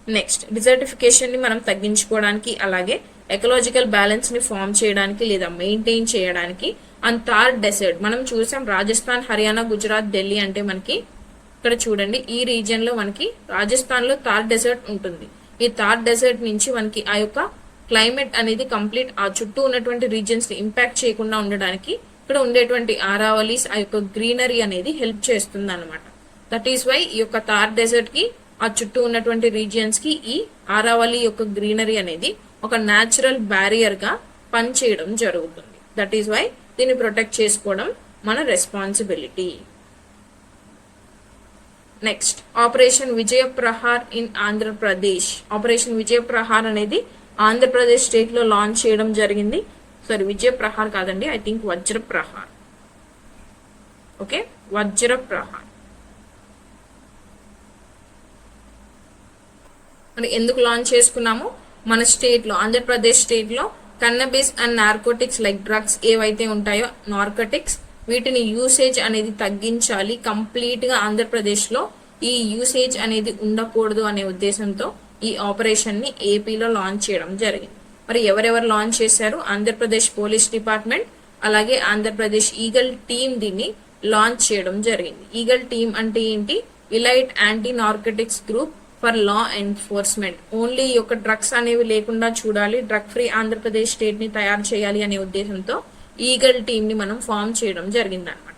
నెక్స్ట్, డిజర్టిఫికేషన్ ని మనం తగ్గించుకోవడానికి, అలాగే ఎకలాజికల్ బ్యాలెన్స్ ని ఫామ్ చేయడానికి లేదా మెయింటైన్ చేయడానికి. అండ్ థార్ డెసర్ట్ మనం చూసాం, రాజస్థాన్, హర్యానా, గుజరాత్, ఢిల్లీ అంటే మనకి ఇక్కడ చూడండి ఈ రీజియన్ లో మనకి రాజస్థాన్ లో థార్ డెసర్ట్ ఉంటుంది. ఈ థార్ డెసర్ట్ నుంచి మనకి ఆ యొక్క క్లైమేట్ అనేది కంప్లీట్ ఆ చుట్టూ ఉన్నటువంటి రీజియన్స్ ని ఇంపాక్ట్ చేయకుండా ఉండడానికి ఇక్కడ ఉండేటువంటి ఆరావలీస్ ఆ యొక్క గ్రీనరీ అనేది హెల్ప్ చేస్తుంది అనమాట. దట్ ఈస్ వై ఈ యొక్క థార్ డెసర్ట్ కి ఆ చుట్టూ ఉన్నటువంటి రీజియన్స్ కి ఈ ఆరావళి యొక్క గ్రీనరీ అనేది ఒక న్యాచురల్ బ్యారియర్ గా పనిచేయడం జరుగుతుంది. దట్ ఈస్ వై దీన్ని ప్రొటెక్ట్ చేసుకోవడం మన responsibility. Next operation Vijaya Prahar in Andhra Pradesh. Operation Vijaya Prahar అనేది ఆంధ్రప్రదేశ్ స్టేట్ లో లాంచ్ చేయడం జరిగింది. సారీ, విజయ ప్రహార్ కాదండి, I think Vajra Prahar. Okay, వజ్ర ప్రహార్. మరి ఎందుకు లాంచ్ చేసుకున్నాము? మన స్టేట్ లో, ఆంధ్రప్రదేశ్ స్టేట్ లో కన్నబిస్ అండ్ నార్కోటిక్స్ లైక్ డ్రగ్స్ ఏవైతే ఉంటాయో, నార్కోటిక్స్, వీటిని యూసేజ్ అనేది తగ్గించాలి. కంప్లీట్ గా ఆంధ్రప్రదేశ్ లో ఈ యూసేజ్ అనేది ఉండకూడదు అనే ఉద్దేశంతో ఈ ఆపరేషన్ ని ఏపీలో లాంచ్ చేయడం జరిగింది. మరి ఎవరెవరు లాంచ్ చేశారు? ఆంధ్రప్రదేశ్ పోలీస్ డిపార్ట్మెంట్, అలాగే ఆంధ్రప్రదేశ్ ఈగల్ టీమ్ దీన్ని లాంచ్ చేయడం జరిగింది. ఈగల్ టీమ్ అంటే ఏంటి? Elite anti narcotics group for law enforcement. Only ఈ యొక్క డ్రగ్స్ అనేవి లేకుండా చూడాలి, డ్రగ్ ఫ్రీ ఆంధ్రప్రదేశ్ స్టేట్ ని తయారు చేయాలి అనే ఉద్దేశంతో ఈగల్ టీమ్ ని మనం ఫామ్ చేయడం జరిగింది అనమాట.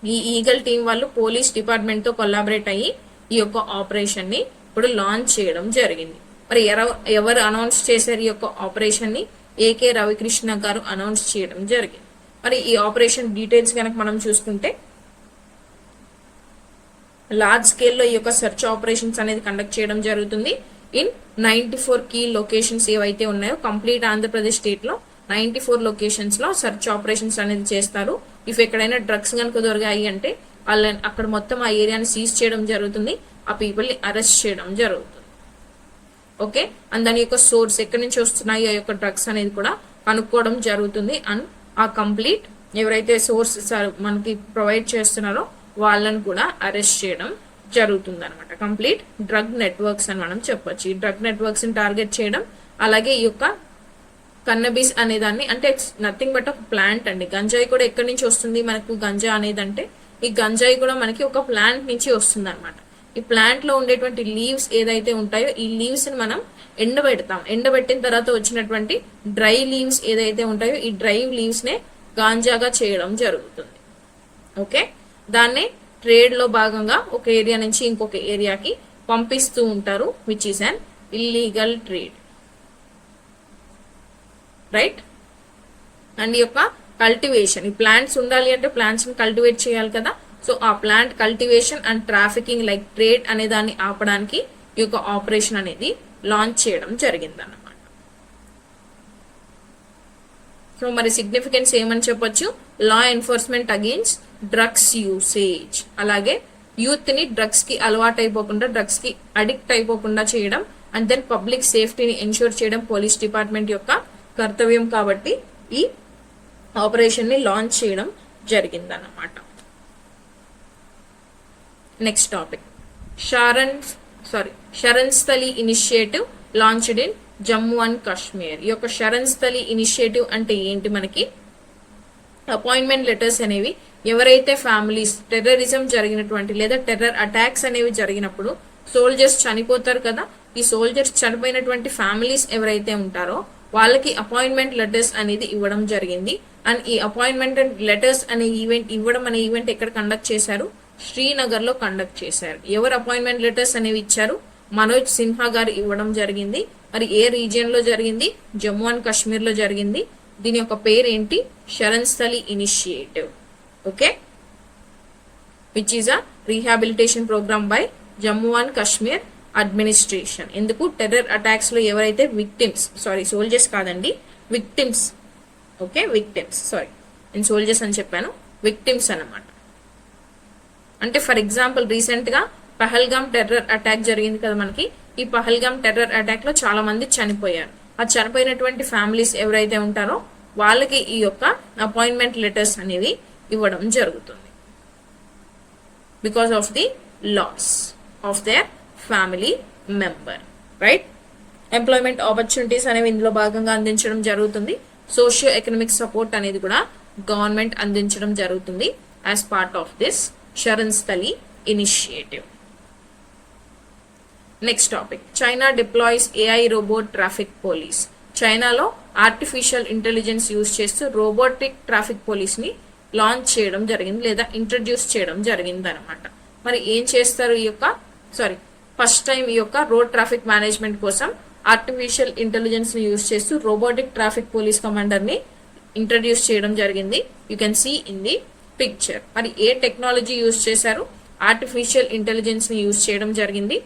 ఈ ఈగల్ టీం వాళ్ళు పోలీస్ డిపార్ట్మెంట్ తో కొలాబరేట్ అయ్యి ఈ యొక్క ఆపరేషన్ ని ఇప్పుడు లాంచ్ చేయడం జరిగింది. మరి ఎవరు అనౌన్స్ చేశారు ఈ యొక్క ఆపరేషన్ ని? ఏకే రవికృష్ణ గారు అనౌన్స్ చేయడం జరిగింది. మరి ఈ ఆపరేషన్ డీటెయిల్స్ కనుక మనం చూసుకుంటే, లార్జ్ స్కేల్లో ఈ యొక్క సెర్చ్ ఆపరేషన్స్ అనేది కండక్ట్ చేయడం జరుగుతుంది ఇన్ 94 కీ లొకేషన్స్ ఏవైతే ఉన్నాయో కంప్లీట్ ఆంధ్రప్రదేశ్ స్టేట్ లో 94 లొకేషన్స్ లో సెర్చ్ ఆపరేషన్స్ అనేది చేస్తారు. ఇఫ్ ఎక్కడైనా డ్రగ్స్ కనుక దొరికాయి అంటే వాళ్ళని అక్కడ మొత్తం ఆ ఏరియాని సీజ్ చేయడం జరుగుతుంది, ఆ పీపుల్ ని అరెస్ట్ చేయడం జరుగుతుంది. ఓకే, అండ్ దాని యొక్క సోర్స్ ఎక్కడి నుంచి వస్తున్నాయి ఆ యొక్క డ్రగ్స్ అనేది కూడా కనుక్కోవడం జరుగుతుంది. అండ్ ఆ కంప్లీట్ ఎవరైతే సోర్స్ మనకి ప్రొవైడ్ చేస్తున్నారో వాళ్ళని కూడా అరెస్ట్ చేయడం జరుగుతుంది అనమాట. కంప్లీట్ డ్రగ్ నెట్వర్క్స్ అని మనం చెప్పొచ్చు. ఈ డ్రగ్ నెట్వర్క్స్ ని టార్గెట్ చేయడం, అలాగే ఈ యొక్క కన్నబిస్ అనే దాన్ని, అంటే ఇట్స్ నథింగ్ బట్ ఒక ప్లాంట్ అండి. గంజాయి కూడా ఎక్కడి నుంచి వస్తుంది మనకు? గంజా అనేది అంటే ఈ గంజాయి కూడా మనకి ఒక ప్లాంట్ నుంచి వస్తుంది అనమాట. ఈ ప్లాంట్ లో ఉండేటువంటి లీవ్స్ ఏదైతే ఉంటాయో ఈ లీవ్స్ ని మనం ఎండబెడతాం. ఎండబెట్టిన తర్వాత వచ్చినటువంటి డ్రై లీవ్స్ ఏదైతే ఉంటాయో ఈ డ్రై లీవ్స్ నే గాంజాగా చేయడం జరుగుతుంది. ఓకే, దాన్ని ట్రేడ్ లో భాగంగా ఒక ఏరియా నుంచి ఇంకొక ఏరియాకి పంపిస్తూ ఉంటారు, which is an illegal trade, right. And ఈ యొక్క కల్టివేషన్, ఈ ప్లాంట్స్ ఉండాలి అంటే ప్లాంట్స్ ని కల్టివేట్ చేయాలి కదా. సో ఆ plant cultivation and trafficking like trade అనే దాన్ని ఆపడానికి ఈ యొక్క ఆపరేషన్ అనేది లాంచ్ చేయడం జరిగింది అన్నమాట. సో మరి సిగ్నిఫికెన్స్ ఏమని చెప్పొచ్చు? Law enforcement against drugs usage, అలాగే యూత్ ని డ్రగ్స్ కి అలవాటు అయిపోకుండా, డ్రగ్స్ కి అడిక్ట్ అయిపోకుండా చేయడం, అండ్ దెన్ పబ్లిక్ సేఫ్టీని ఎన్ష్యూర్ చేయడం పోలీస్ డిపార్ట్మెంట్ యొక్క కర్తవ్యం. కాబట్టి ఈ ఆపరేషన్ ని లాంచ్ చేయడం జరిగింది అన్నమాట. Next topic, Sharan Sthali initiative launched in Jammu and Kashmir. ఈ యొక్క శరణ్ స్థలి ఇనిషియేటివ్ అంటే ఏంటి? మనకి అపాయింట్మెంట్ లెటర్స్ అనేవి ఎవరైతే ఫ్యామిలీస్ టెర్రరిజం జరిగినటువంటి లేదా టెర్రర్ అటాక్స్ అనేవి జరిగినప్పుడు సోల్జర్స్ చనిపోతారు కదా, ఈ సోల్జర్స్ చనిపోయినటువంటి ఫ్యామిలీస్ ఎవరైతే ఉంటారో వాళ్ళకి అపాయింట్మెంట్ లెటర్స్ అనేది ఇవ్వడం జరిగింది. అండ్ ఈ అపాయింట్మెంట్ లెటర్స్ అనే ఈవెంట్ ఇవ్వడం అనే ఈవెంట్ ఎక్కడ కండక్ట్ చేశారు? శ్రీనగర్ లో కండక్ట్ చేశారు. ఎవరు అపాయింట్మెంట్ లెటర్స్ అనేవి ఇచ్చారు? మనోజ్ సిన్హా గారు ఇవ్వడం జరిగింది. మరి ఏ రీజియన్ లో జరిగింది? జమ్మూ అండ్ కాశ్మీర్ లో జరిగింది. దీని యొక్క పేరు ఏంటి? Sharan Sthali initiative. Okay, which is a rehabilitation programme by Jammu and Kashmir administration. ఎందుకు? టెర్రర్ అటాక్స్ లో ఎవరైతే విక్టిమ్స్, సారీ సోల్జర్స్ కాదండి, విక్టిమ్స్. ఓకే, విక్టిమ్స్, సారీ నేను సోల్జర్స్ అని చెప్పాను, విక్టిమ్స్ అన్నమాట. అంటే ఫర్ ఎగ్జాంపుల్ రీసెంట్ గా పహల్గామ్ టెర్రర్ అటాక్ జరిగింది కదా మనకి. ఈ పహల్గామ్ టెర్రర్ అటాక్ లో చాలా మంది చనిపోయారు. ఆ చనిపోయినటువంటి ఫ్యామిలీస్ ఎవరైతే ఉంటారో వాళ్ళకి ఈ యొక్క అపాయింట్మెంట్ లెటర్స్ అనేవి ఇవ్వడం జరుగుతుంది. Because of the loss of their family member, right. Employment opportunities అనేవి ఇందులో భాగంగా అందించడం జరుగుతుంది. సోషియో ఎకనామిక్ సపోర్ట్ అనేది కూడా గవర్నమెంట్ అందించడం జరుగుతుంది as part of this Sharan Sthali initiative. Next topic, China deploys AI robot traffic police. చైనాలో ఆర్టిఫిషియల్ ఇంటెలిజెన్స్ యూజ్ చేస్తూ రోబోటిక్ ట్రాఫిక్ పోలీస్ ని లాంచ్ చేయడం జరిగింది లేదా ఇంట్రడ్యూస్ చేయడం జరిగింది అనమాట. మరి ఏం చేస్తారు ఈ యొక్క ఫస్ట్ టైం ఈ యొక్క రోడ్ ట్రాఫిక్ మేనేజ్మెంట్ కోసం ఆర్టిఫిషియల్ ఇంటెలిజెన్స్ ని యూజ్ చేస్తూ రోబోటిక్ ట్రాఫిక్ పోలీస్ కమాండర్ ని ఇంట్రడ్యూస్ చేయడం జరిగింది. You can see in the picture. మరి ఏ టెక్నాలజీ యూజ్ చేశారు? ఆర్టిఫిషియల్ ఇంటెలిజెన్స్ ని యూజ్ చేయడం జరిగింది.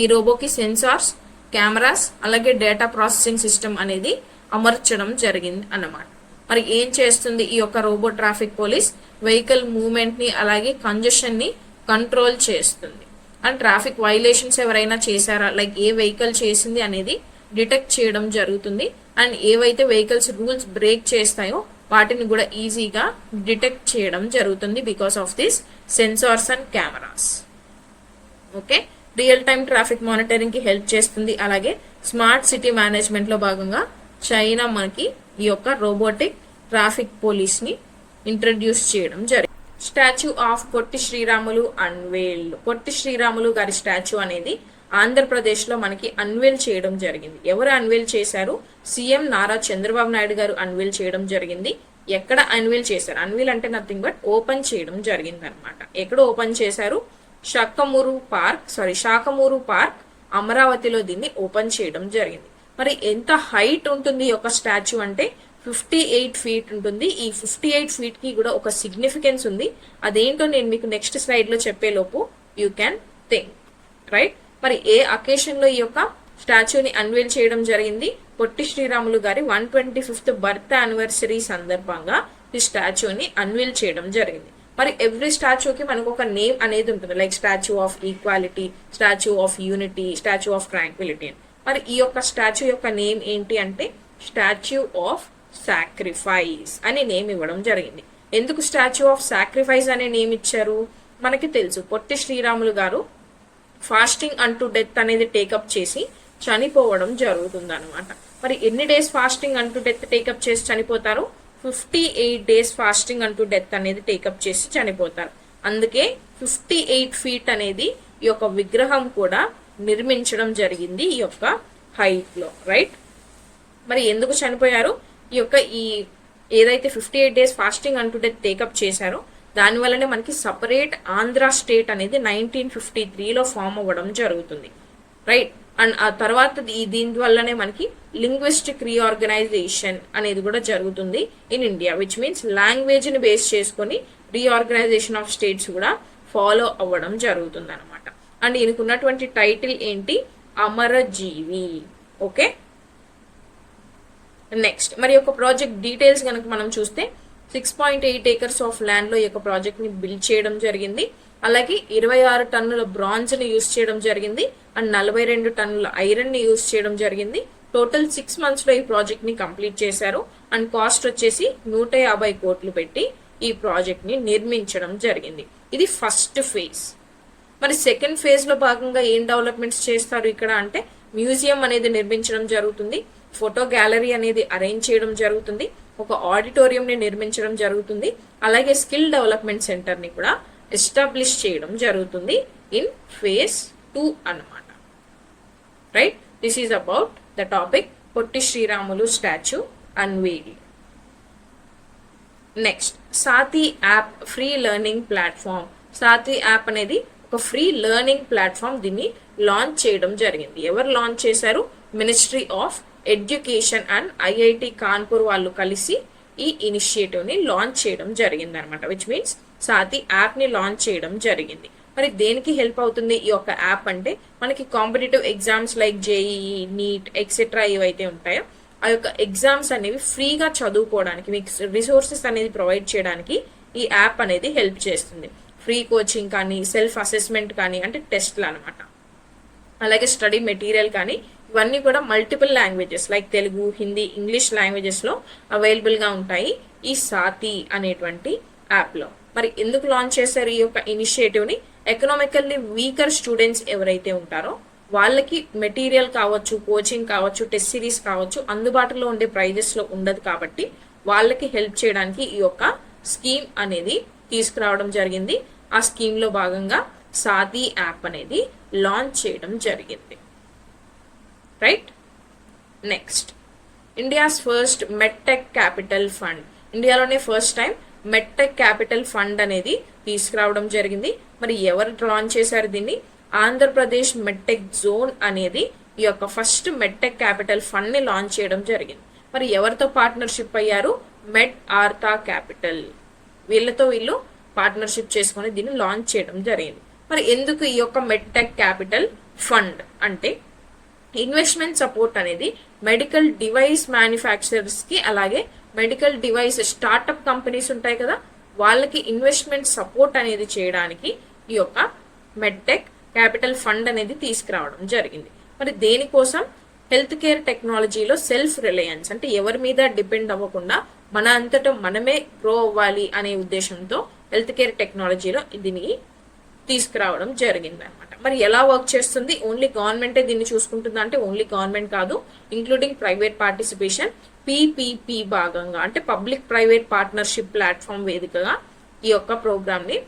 ఈ రోబోకి సెన్సార్స్, కెమెరాస్ అలాగే డేటా ప్రాసెసింగ్ సిస్టమ్ అనేది అమర్చడం జరిగింది అన్నమాట. మరి ఏం చేస్తుంది ఈ యొక్క robo traffic police? Vehicle movement ని అలాగే కంజెషన్ ని కంట్రోల్ చేస్తుంది. అండ్ ట్రాఫిక్ వైలేషన్స్ ఎవరైనా చేశారా, లైక్ ఏ వెహికల్ చేసింది అనేది డిటెక్ట్ చేయడం జరుగుతుంది. అండ్ ఏవైతే వెహికల్స్ రూల్స్ బ్రేక్ చేస్తాయో వాటిని కూడా ఈజీగా డిటెక్ట్ చేయడం జరుగుతుంది because of this sensors and cameras. Okay, real time traffic monitoring కి హెల్ప్ చేస్తుంది. అలాగే స్మార్ట్ సిటీ మేనేజ్మెంట్ లో భాగంగా చైనా మనకి ఈ యొక్క రోబోటిక్ ట్రాఫిక్ పోలీస్ ని ఇంట్రడ్యూస్ చేయడం జరిగింది. Statue of Potti Sriramulu unveiled. Potti Sriramulu గారి స్టాచ్యూ అనేది ఆంధ్రప్రదేశ్ లో మనకి అన్వేల్ చేయడం జరిగింది. ఎవరు అన్వేల్ చేశారు? సీఎం నారా చంద్రబాబు నాయుడు గారు అన్వేల్ చేయడం జరిగింది. ఎక్కడ అన్వేల్ చేశారు? అన్వేల్ అంటే నథింగ్ బట్ ఓపెన్ చేయడం జరిగింది అనమాట. ఎక్కడ ఓపెన్ చేశారు? శాఖమూరు పార్క్ అమరావతిలో దీన్ని ఓపెన్ చేయడం జరిగింది. మరి ఎంత హైట్ ఉంటుంది ఈ యొక్క స్టాచ్యూ అంటే 58 ఫీట్ ఉంటుంది. ఈ 58 ఫీట్ కి కూడా ఒక సిగ్నిఫికెన్స్ ఉంది. అదేంటో నేను మీకు నెక్స్ట్ స్లైడ్ లో చెప్పేలోపు యూ క్యాన్ థింక్, రైట్? మరి ఏ అకేషన్ లో ఈ యొక్క స్టాచ్యూని అన్వేల్ చేయడం జరిగింది? పొట్టి శ్రీరాములు గారి 125th బర్త్ యానివర్సరీ సందర్భంగా ఈ స్టాచ్యూని అన్వేల్ చేయడం జరిగింది. మరి ఎవ్రీ స్టాచ్యూకి మనకు ఒక నేమ్ అనేది ఉంటుంది, like statue of equality, statue of unity, statue of Tranquility. మరి ఈ యొక్క స్టాచ్యూ యొక్క నేమ్ ఏంటి అంటే స్టాచ్యూ ఆఫ్ సాక్రిఫైస్ అనే నేమ్ ఇవ్వడం జరిగింది. ఎందుకు స్టాచ్యూ ఆఫ్ సాక్రిఫైస్ అనే నేమ్ ఇచ్చారు? మనకి తెలుసు పొట్టి శ్రీరాములు గారు ఫాస్టింగ్ అంటూ డెత్ అనేది టేకప్ చేసి చనిపోవడం జరుగుతుంది అనమాట. మరి ఎన్ని డేస్ ఫాస్టింగ్ అంటూ డెత్ టేకప్ చేసి చనిపోతారు? 58 డేస్ ఫాస్టింగ్ అంటూ డెత్ అనేది టేకప్ చేసి చనిపోతారు. అందుకే 58 ఫీట్ అనేది ఈ యొక్క విగ్రహం కూడా నిర్మించడం జరిగింది ఈ యొక్క హైట్ లో, రైట్? మరి ఎందుకు చనిపోయారు? ఈ ఏదైతే 58 డేస్ ఫాస్టింగ్ అంటూ డెత్ టేకప్ చేశారో దాని వల్లనే మనకి సపరేట్ ఆంధ్ర స్టేట్ అనేది 1953లో ఫామ్ అవ్వడం జరుగుతుంది, రైట్? అండ్ ఆ తర్వాత దీని వల్లనే మనకి లింగ్విస్టిక్ రీఆర్గనైజేషన్ అనేది కూడా జరుగుతుంది in India, which means language ని బేస్ చేసుకొని రీఆర్గనైజేషన్ ఆఫ్ స్టేట్స్ కూడా ఫాలో అవ్వడం జరుగుతుంది అనమాట. అండ్ ఈయనకున్నటువంటి టైటిల్ ఏంటి? అమరజీవి. ఓకే, నెక్స్ట్ మరి యొక్క ప్రాజెక్ట్ డీటెయిల్స్ కనుక మనం చూస్తే 6.8 acres ఆఫ్ ల్యాండ్ లో ఈ యొక్క ప్రాజెక్ట్ ని బిల్డ్ చేయడం జరిగింది. అలాగే 26 టన్నుల బ్రాంజ్ ని యూజ్ చేయడం జరిగింది. అండ్ 42 టన్నుల ఐరన్ ని యూజ్ చేయడం జరిగింది. టోటల్ 6 months లో ఈ ప్రాజెక్ట్ ని కంప్లీట్ చేశారు. అండ్ కాస్ట్ వచ్చేసి 150 కోట్లు పెట్టి ఈ ప్రాజెక్ట్ ని నిర్మించడం జరిగింది. ఇది ఫస్ట్ ఫేజ్. మరి సెకండ్ ఫేజ్ లో భాగంగా ఏం డెవలప్మెంట్స్ చేస్తారు ఇక్కడ అంటే మ్యూజియం అనేది నిర్మించడం జరుగుతుంది, ఫోటో గ్యాలరీ అనేది అరేంజ్ చేయడం జరుగుతుంది, ఒక ఆడిటోరియం ని నిర్మించడం జరుగుతుంది, అలాగే స్కిల్ డెవలప్మెంట్ సెంటర్ ని కూడా ఎస్టాబ్లిష్ చేయడం జరుగుతుంది ఇన్ phase 2 అన్నమాట, right? This is about the topic Potti Sriramulu statue unveiled. Next Saathi app free learning platform. Saathi app అనేది ఒక ఫ్రీ లెర్నింగ్ ప్లాట్ఫామ్, దీన్ని లాంచ్ చేయడం జరిగింది. ఎవరు లాంచ్ చేశారు? Ministry of education and IIT Kanpur వాళ్ళు కలిసి ఈ ఇనిషియేటివ్ ని లాంచ్ చేయడం జరిగింది అనమాట, విచ్ మీన్స్ సాతి యాప్ ని లాంచ్ చేయడం జరిగింది. మరి దేనికి హెల్ప్ అవుతుంది ఈ యొక్క యాప్ అంటే మనకి competitive exams like JEE, NEET etcetera ఏవైతే ఉంటాయో ఆ యొక్క ఎగ్జామ్స్ అనేవి ఫ్రీగా చదువుకోవడానికి, మీకు రిసోర్సెస్ అనేది ప్రొవైడ్ చేయడానికి ఈ యాప్ అనేది హెల్ప్ చేస్తుంది. ఫ్రీ కోచింగ్ కానీ, సెల్ఫ్ అసెస్మెంట్ కానీ, అంటే టెస్ట్లు అనమాట, అలాగే స్టడీ మెటీరియల్ కానీ, ఇవన్నీ కూడా multiple languages like Telugu, Hindi, English languages లో అవైలబుల్ గా ఉంటాయి ఈ సాతి అనేటువంటి యాప్ లో. మరి ఎందుకు లాంచ్ చేశారు ఈ యొక్క ఇనిషియేటివ్ ని? ఎకనామికల్లీ వీకర్ స్టూడెంట్స్ ఎవరైతే ఉంటారో వాళ్ళకి మెటీరియల్ కావచ్చు, కోచింగ్ కావచ్చు, టెస్ట్ సిరీస్ కావచ్చు అందుబాటులో ఉండే ప్రైజెస్ లో ఉండదు కాబట్టి వాళ్ళకి హెల్ప్ చేయడానికి ఈ యొక్క స్కీమ్ అనేది తీసుకురావడం జరిగింది. ఆ స్కీమ్ లో భాగంగా సాతి యాప్ అనేది లాంచ్ చేయడం జరిగింది, right? Next India's first medtech capital fund. ఇండియాలోనే first time medtech capital fund అనేది తీసుకురావడం జరిగింది. మరి ఎవరు లాంచ్ చేశారు దీన్ని? ఆంధ్రప్రదేశ్ మెడ్టెక్ జోన్ అనేది ఈ యొక్క ఫస్ట్ మెడ్టెక్ క్యాపిటల్ ఫండ్ ని లాంచ్ చేయడం జరిగింది. మరి ఎవరితో పార్ట్నర్షిప్ అయ్యారు? మెడ్ ఆర్థా క్యాపిటల్. వీళ్ళతో వీళ్ళు పార్ట్నర్షిప్ చేసుకొని దీన్ని లాంచ్ చేయడం జరిగింది. మరి ఎందుకు ఈ యొక్క మెడ్టెక్ క్యాపిటల్ ఫండ్ అంటే ఇన్వెస్ట్మెంట్ సపోర్ట్ అనేది మెడికల్ డివైస్ మ్యానుఫ్యాక్చరర్స్ కి అలాగే మెడికల్ డివైస్ స్టార్ట్అప్ కంపెనీస్ ఉంటాయి కదా, వాళ్ళకి ఇన్వెస్ట్మెంట్ సపోర్ట్ అనేది చేయడానికి ఈ యొక్క మెడ్టెక్ క్యాపిటల్ ఫండ్ అనేది తీసుకురావడం జరిగింది. మరి దేనికోసం? హెల్త్ కేర్ టెక్నాలజీలో సెల్ఫ్ రిలయన్స్ అంటే ఎవరి మీద డిపెండ్ అవ్వకుండా మన అంతటా మనమే గ్రో అవ్వాలి అనే ఉద్దేశంతో హెల్త్ కేర్ టెక్నాలజీలో దీన్ని తీసుకురావడం జరిగింది అనమాట. మరి ఎలా వర్క్ చేస్తుంది? ఓన్లీ గవర్నమెంటే దీన్ని చూసుకుంటుందా అంటే ఓన్లీ గవర్నమెంట్ కాదు, ఇంక్లూడింగ్ ప్రైవేట్ పార్టిసిపేషన్, పీపీపీ భాగంగా అంటే పబ్లిక్ ప్రైవేట్ పార్ట్నర్షిప్ ప్లాట్ఫామ్ వేదికగా ఈ యొక్క ప్రోగ్రామ్ ని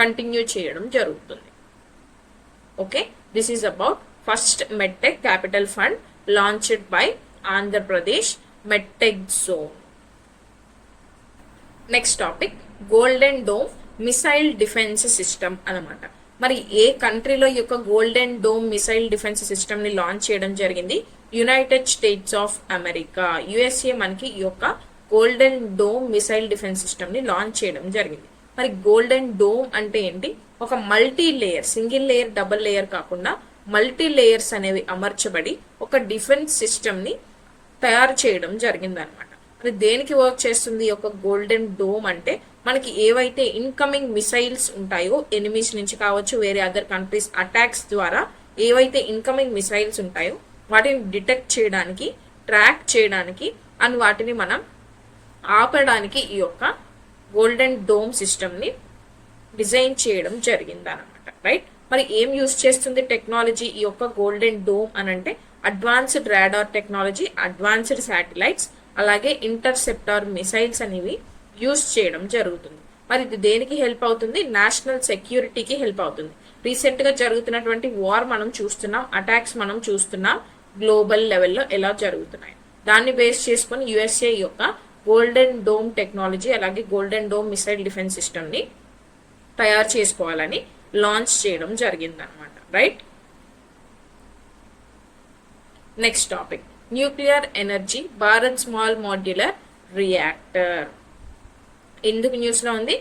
కంటిన్యూ చేయడం జరుగుతుంది. Okay, this is about first medtech capital fund launched by Andhra Pradesh medtech zone. Next topic golden dome missile defence system అన్నమాట. మరి ఏ కంట్రీలో ఈ యొక్క golden dome missile defence system ని లాంచ్ చేయడం జరిగింది? United states of America, USA మనకి ఈ యొక్క golden dome missile defence system ని లాంచ్ చేయడం జరిగింది. మరి గోల్డెన్ డోమ్ అంటే ఏంటి? ఒక multi layer, single layer, double layer కాకుండా మల్టీ లేయర్స్ అనేవి అమర్చబడి ఒక డిఫెన్స్ సిస్టమ్ ని తయారు చేయడం జరిగింది అనమాట. మరి దేనికి వర్క్ చేస్తుంది ఈ యొక్క గోల్డెన్ డోమ్ అంటే? మనకి ఏవైతే ఇన్కమింగ్ మిసైల్స్ ఉంటాయో ఎనిమీస్ నుంచి కావచ్చు, వేరే అదర్ కంట్రీస్ అటాక్స్ ద్వారా ఏవైతే ఇన్కమింగ్ మిసైల్స్ ఉంటాయో వాటిని డిటెక్ట్ చేయడానికి, ట్రాక్ చేయడానికి అండ్ వాటిని మనం ఆపడానికి ఈ యొక్క గోల్డెన్ డోమ్ సిస్టమ్ ని డిజైన్ చేయడం జరిగింది అనమాట. రైట్, మరి ఏం యూజ్ చేస్తుంది టెక్నాలజీ ఈ యొక్క గోల్డెన్ డోమ్ అని అంటే? Advanced radar technology, advanced satellites, అలాగే ఇంటర్సెప్టార్ మిసైల్స్ అనేవి యూజ్ చేయడం జరుగుతుంది. మరి ఇది దేనికి హెల్ప్ అవుతుంది? నేషనల్ సెక్యూరిటీకి హెల్ప్ అవుతుంది. రీసెంట్ గా జరుగుతున్నటువంటి వార్ మనం చూస్తున్నాం, అటాక్స్ మనం చూస్తున్నాం, గ్లోబల్ లెవెల్లో ఎలా జరుగుతున్నాయి. దాన్ని బేస్ చేసుకుని యుఎస్ఏ యొక్క గోల్డెన్ డోమ్ టెక్నాలజీ అలాగే golden dome missile defence system ని తయారు చేసుకోవాలని లాంచ్ చేయడం జరిగింది అనమాట. Right, next topic nuclear energy Bharat small modular reactor. ఎందుకు న్యూస్ లో ఉంది?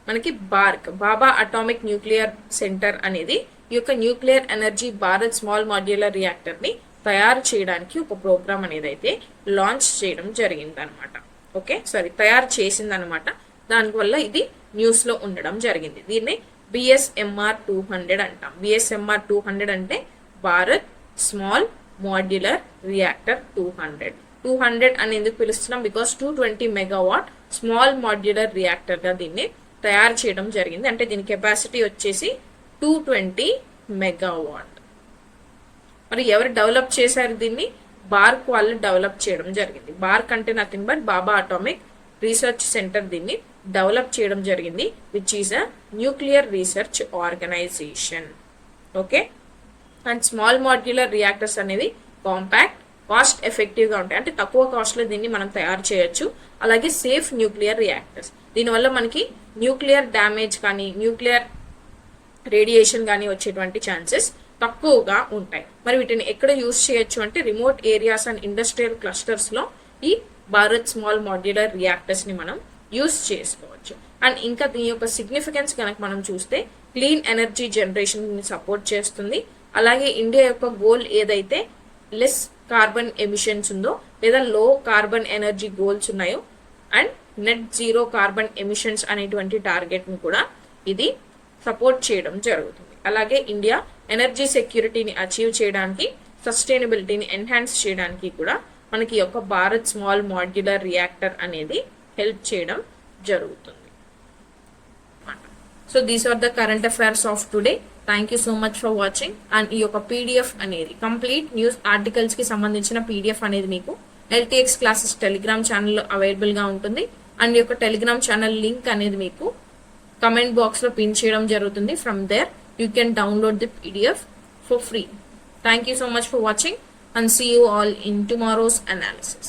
మనకి బార్క్, బాబా అటామిక్ న్యూక్లియర్ సెంటర్ అనేది ఈ యొక్క nuclear energy Bharat small modular reactor ని తయారు చేయడానికి ఒక ప్రోగ్రామ్ అనేది అయితే లాంచ్ చేయడం జరిగింది అనమాట. ఓకే, సారీ, తయారు చేసింది అనమాట. దానివల్ల ఇది న్యూస్ లో ఉండడం జరిగింది. దీన్ని బిఎస్ఎంఆర్ 200 అంటాం. బిఎస్ఎంఆర్ 200 అంటే భారత్ స్మాల్ మాడ్యులర్ రియాక్టర్ 200 అని ఎందుకు పిలుస్తున్నాం? Because 220 megawatt small modular reactor గా దీన్ని తయారు చేయడం జరిగింది. అంటే దీని కెపాసిటీ వచ్చేసి 220 మెగావాట్. మరి ఎవరు డెవలప్ చేశారు దీన్ని? బార్క్ వాళ్ళు డెవలప్ చేయడం జరిగింది. బార్క్ అంటే nothing but Bhabha atomic research centre దీన్ని డెవలప్ చేయడం జరిగింది, which is a nuclear research organisation. Okay, and small modular reactors అనేవి కాంపాక్ట్, కాస్ట్ ఎఫెక్టివ్ గా ఉంటాయి. అంటే తక్కువ కాస్ట్ లో దీన్ని మనం తయారు చేయొచ్చు. అలాగే సేఫ్ న్యూక్లియర్ రియాక్టర్స్, దీనివల్ల మనకి న్యూక్లియర్ డ్యామేజ్ కానీ న్యూక్లియర్ రేడియేషన్ కానీ వచ్చేటువంటి ఛాన్సెస్ తక్కువగా ఉంటాయి. మరి వీటిని ఎక్కడ యూజ్ చేయొచ్చు అంటే remote areas and industrial clusters లో ఈ భారత్ స్మాల్ మాడ్యులర్ రియాక్టర్స్ ని మనం యూజ్ చేసుకోవచ్చు. అండ్ ఇంకా దీని యొక్క సిగ్నిఫికెన్స్ కనుక మనం చూస్తే క్లీన్ ఎనర్జీ జనరేషన్ ని సపోర్ట్ చేస్తుంది. అలాగే ఇండియా యొక్క గోల్ ఏదైతే లెస్ కార్బన్ ఎమిషన్స్ ఉందో లేదా లో కార్బన్ ఎనర్జీ గోల్స్ ఉన్నాయో and net zero carbon emissions అనేటువంటి టార్గెట్ ని కూడా ఇది సపోర్ట్ చేయడం జరుగుతుంది. అలాగే ఇండియా ఎనర్జీ సెక్యూరిటీని అచీవ్ చేయడానికి, సస్టైనబిలిటీని ఎన్హాన్స్ చేయడానికి కూడా మనకి యొక్క భారత్ స్మాల్ మాడ్యులర్ రియాక్టర్ అనేది హెల్ప్ చేయడం జరుగుతుంది. So these are the current affairs of today. Thank you so much for watching. అండ్ ఈ యొక్క పీడిఎఫ్ అనేది కంప్లీట్ న్యూస్ ఆర్టికల్స్ కి సంబంధించిన పీడిఎఫ్ అనేది మీకు LTX క్లాసెస్ టెలిగ్రామ్ ఛానల్లో అవైలబుల్ గా ఉంటుంది. అండ్ ఈ యొక్క టెలిగ్రామ్ ఛానల్ లింక్ అనేది మీకు కమెంట్ బాక్స్ లో పిన్ చేయడం జరుగుతుంది. From there you can download the PDF for free. Thank you so much for watching and see you all in tomorrow's analysis.